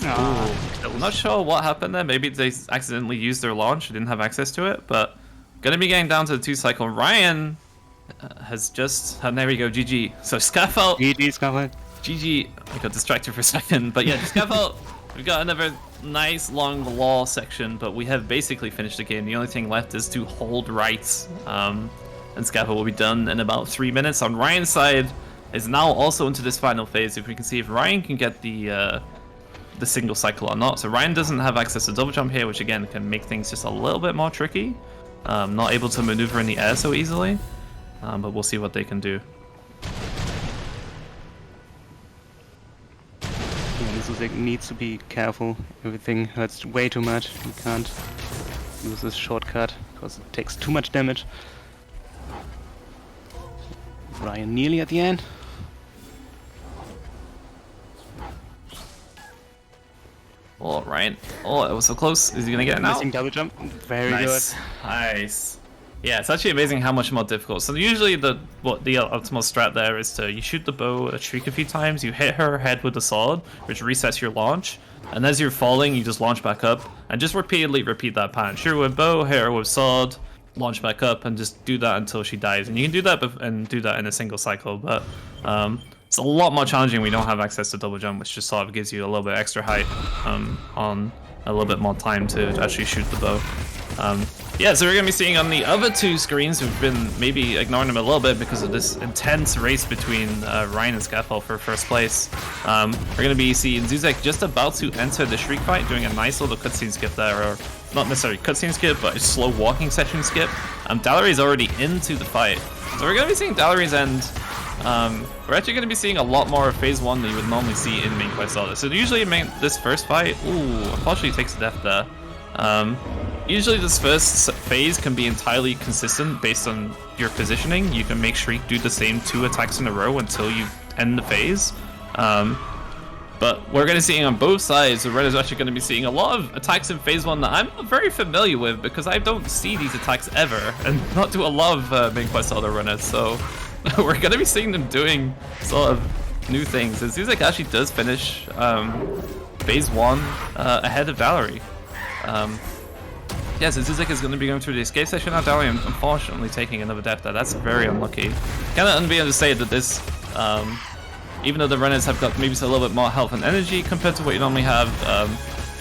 Speaker 1: I'm not sure what happened there. Maybe they accidentally used their launch. Didn't have access to it, but going to be getting down to the 2 cycle. Ryan has just... there we go, GG. So Scaffold...
Speaker 2: GG, Scaffold.
Speaker 1: GG. I got distracted for a second, but yeah, Scaffold... We've got another nice long law section, but we have basically finished the game. The only thing left is to hold right, and Scaffold will be done in about 3 minutes. On Ryan's side is now also into this final phase. If we can see if Ryan can get the single cycle or not. So Ryan doesn't have access to double jump here, which again can make things just a little bit more tricky. Not able to maneuver in the air so easily, but we'll see what they can do.
Speaker 2: Zuzek needs to be careful. Everything hurts way too much. He can't use this shortcut because it takes too much damage. Ryan nearly at the end.
Speaker 1: Oh, Ryan. Oh, it was so close. Is he gonna get it now?
Speaker 2: Missing double jump. Very
Speaker 1: nice.
Speaker 2: good.
Speaker 1: Nice. Yeah, it's actually amazing how much more difficult. So usually the optimal strat there is to you shoot the bow a Shriek a few times, you hit her head with the sword, which resets your launch, and as you're falling, you just launch back up, and just repeatedly repeat that pattern. Shoot her with bow, hit her with sword, launch back up, and just do that until she dies. And you can do that and do that in a single cycle, but it's a lot more challenging when you don't have access to double jump, which just sort of gives you a little bit extra height on a little bit more time to actually shoot the bow. Yeah, so we're going to be seeing on the other 2 screens, we've been maybe ignoring them a little bit because of this intense race between Ryan and Scaffold for first place. We're going to be seeing Zuzek just about to enter the Shriek fight, doing a nice little cutscene skip there, or not necessarily cutscene skip, but a slow walking section skip. Dallery's already into the fight. So we're going to be seeing Dallery's end. We're actually going to be seeing a lot more of phase 1 than you would normally see in main quest order. So usually this first fight, unfortunately takes a death there. Usually this first phase can be entirely consistent based on your positioning. You can make Shriek do the same 2 attacks in a row until you end the phase. But we're going to see on both sides, the Red is actually going to be seeing a lot of attacks in phase 1 that I'm not very familiar with because I don't see these attacks ever, and not do a lot of main quest order runners. So we're going to be seeing them doing sort of new things. And Zuzek actually does finish phase 1 ahead of Dallery. Yeah, so Zuzek is going to be going through the escape section now. Dallery unfortunately taking another death there. That's very unlucky. Kind of unfair to say that this, even though the runners have got maybe a little bit more health and energy compared to what you normally have,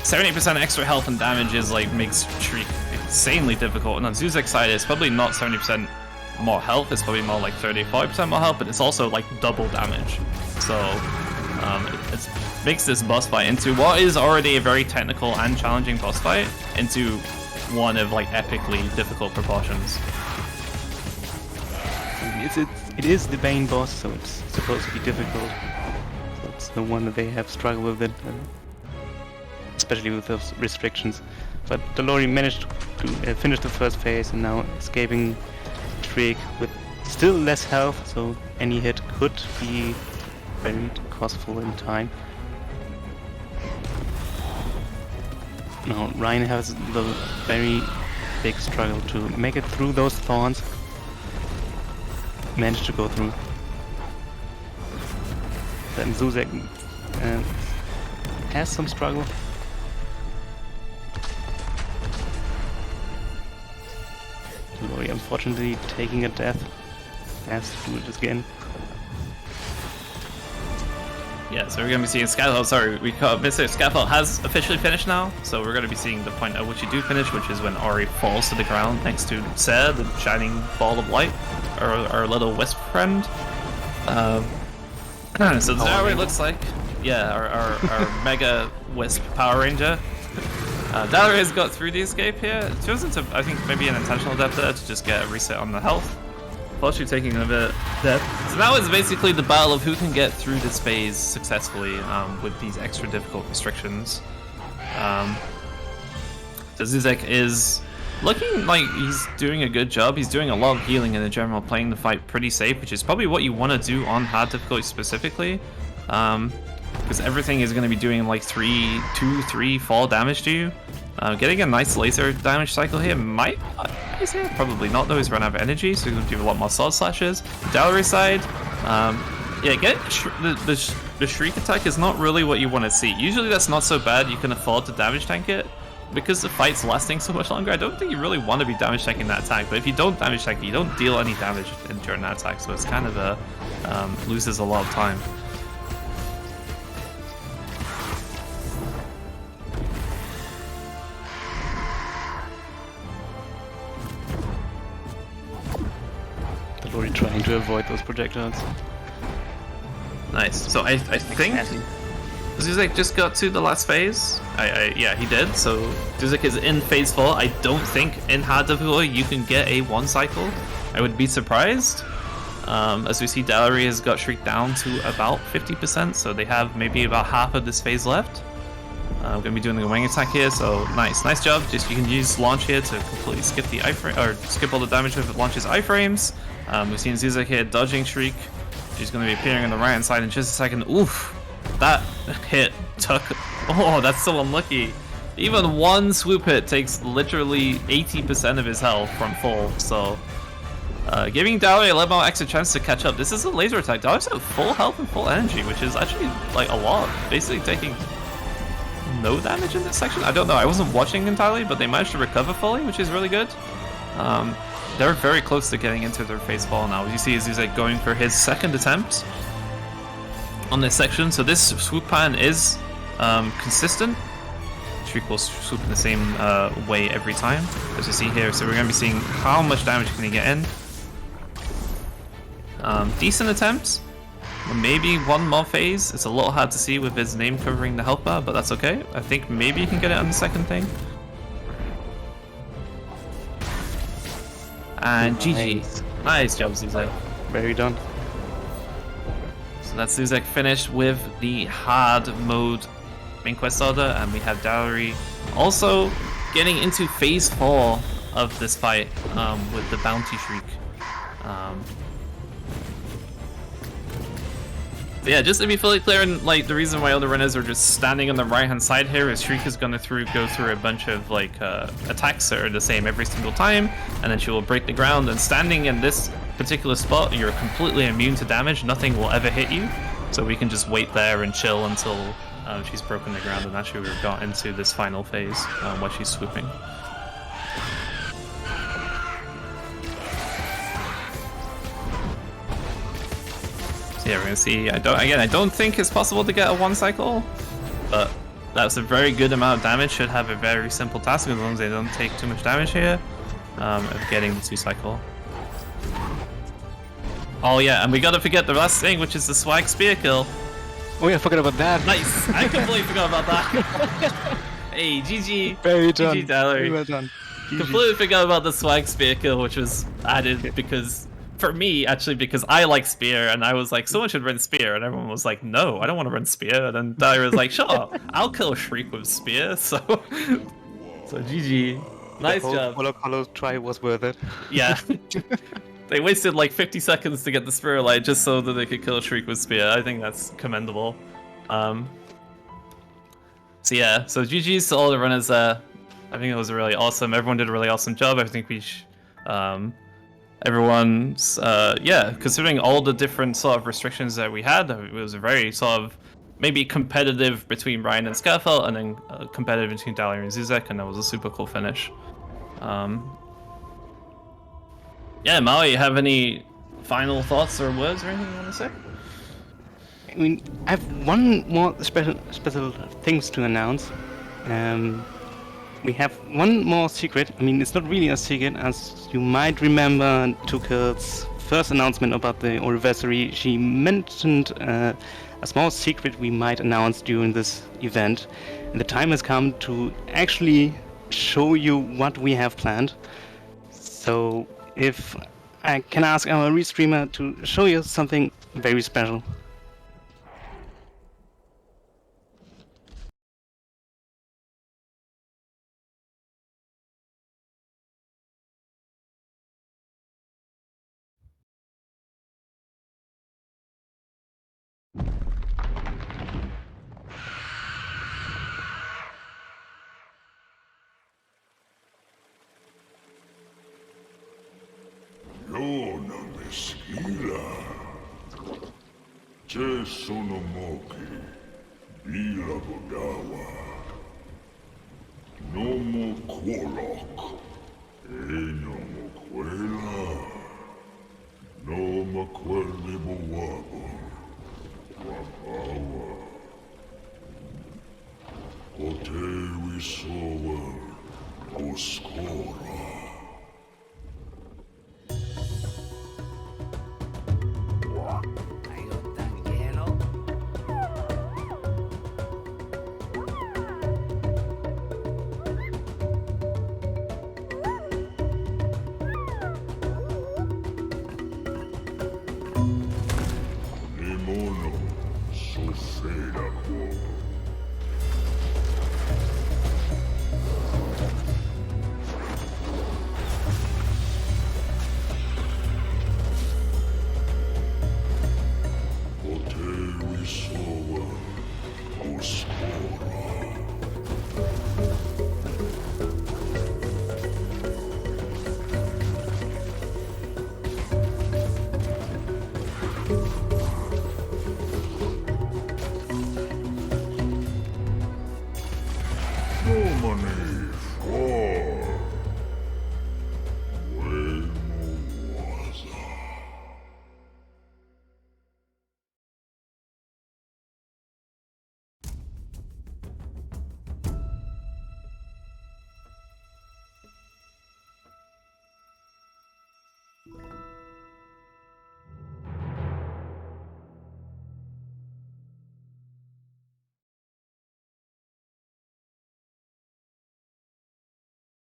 Speaker 1: 70% extra health and damage is like makes Shriek insanely difficult. And on Zuzek's side, it's probably not 70% more health. It's probably more like 30-40% more health, but it's also like double damage. So it makes this boss fight into what is already a very technical and challenging boss fight into one of like epically difficult proportions.
Speaker 2: It is the main boss, so it's supposed to be difficult. So it's no wonder they have struggled with it, especially with those restrictions. But Delori managed to finish the first phase and now escaping Trick with still less health, so any hit could be very costful in time. Now Ryan has the very big struggle to make it through those thorns. Managed to go through. Then Zuzek has some struggle. Lori unfortunately taking a death. Has to do it again.
Speaker 1: Yeah, so we're going to be seeing Skyfall. Sorry, we caught Mr. Skyfall has officially finished now, so we're going to be seeing the point at which you do finish, which is when Ori falls to the ground next to Seh, the shining ball of light, our little wisp friend. So this is how it looks like. Yeah, our mega wisp Power Ranger. Dallery has got through the escape here. Chosen to, I think, maybe an intentional death there to just get a reset on the health. Plus, you're taking a bit death. So now it's basically the battle of who can get through this phase successfully with these extra difficult restrictions. So Zuzek is looking like he's doing a good job. He's doing a lot of healing in the general, playing the fight pretty safe, which is probably what you want to do on hard difficulty specifically. Because everything is going to be doing like 2, 3, 4 damage to you. Getting a nice laser damage cycle here might... probably not though, he's run out of energy, so he's going to do a lot more sword slashes. Dallery side, yeah, the Shriek attack is not really what you want to see. Usually that's not so bad, you can afford to damage tank it. Because the fight's lasting so much longer, I don't think you really want to be damage tanking that attack, but if you don't damage tank it, you don't deal any damage during that attack, so it's kind of a... loses a lot of time.
Speaker 2: Lori trying to avoid those projectiles.
Speaker 1: Nice. So I think Zuzek just got to the last phase. Yeah, he did. So Zuzek is in phase 4. I don't think in hard difficulty you can get a 1 cycle. I would be surprised. As we see, Dallery has got Shriek down to about 50%, so they have maybe about half of this phase left. We're going to be doing the wing attack here, so nice job. Just you can use launch here to completely skip the iframe, or skip all the damage if it launches iframes. We've seen Zuzek here dodging Shriek. She's going to be appearing on the right hand side in just a second. Oof, that hit took. Oh, that's so unlucky. Even one swoop hit takes literally 80% of his health from full. So giving Dallery a little more extra chance to catch up. This is a laser attack. Dallery's at full health and full energy, which is actually like a lot. Basically taking no damage in this section. I don't know. I wasn't watching entirely, but they managed to recover fully, which is really good. They're very close to getting into their phase 4 now. As you see, he's like going for his second attempt on this section. So this swoop pattern is consistent. Shriek will swoop in the same way every time, as you see here. So we're going to be seeing how much damage can he get in. Decent attempts. Maybe one more phase. It's a little hard to see with his name covering the health bar, but that's okay. I think maybe you can get it on the second thing. And GG. Nice job, Zuzek.
Speaker 2: Very done.
Speaker 1: So that's Zuzek finished with the hard mode main quest order, and we have Dallery also getting into phase 4 of this fight with the Bounty Shriek. Yeah, just to be fully clear, and like the reason why other runners are just standing on the right hand side here is Shriek is gonna go through a bunch of like attacks that are the same every single time, and then she will break the ground. And standing in this particular spot, you're completely immune to damage. Nothing will ever hit you, so we can just wait there and chill until she's broken the ground. And actually, we've got into this final phase while she's swooping. Yeah, we're gonna see. I don't think it's possible to get a 1 cycle, but that's a very good amount of damage. Should have a very simple task as long as they don't take too much damage here of getting the 2 cycle. Oh yeah, and we gotta forget the last thing, which is the swag spear kill.
Speaker 2: Oh yeah, I forgot about that.
Speaker 1: Nice. I completely forgot about that. Hey, GG.
Speaker 2: Very done.
Speaker 1: GG, Dallery.
Speaker 2: Very well done.
Speaker 1: Completely forgot about the swag spear kill, which was added because for me, actually, because I like Spear, and I was like, someone should run Spear, and everyone was like, no, I don't want to run Spear. And then Dyer was like, sure, I'll kill Shriek with Spear. So GG. Nice job.
Speaker 2: Color try was worth it.
Speaker 1: Yeah. They wasted like 50 seconds to get the Spirit Light just so that they could kill Shriek with Spear. I think that's commendable. So yeah, so GG's to all the runners there. I think it was really awesome. Everyone did a really awesome job. I think everyone's yeah, considering all the different sort of restrictions that we had, it was a very sort of maybe competitive between Ryan and Scarfell, and then competitive between Dahlia and Zuzek, and that was a super cool finish. Yeah, Maui, you have any final thoughts or words or anything you want to say?
Speaker 2: I mean, I have one more special things to announce. We have one more secret. I mean, it's not really a secret, as you might remember Tukel's first announcement about the Oriversary. She mentioned a small secret we might announce during this event. And the time has come to actually show you what we have planned. So, if I can ask our restreamer to show you something very special.
Speaker 3: Money.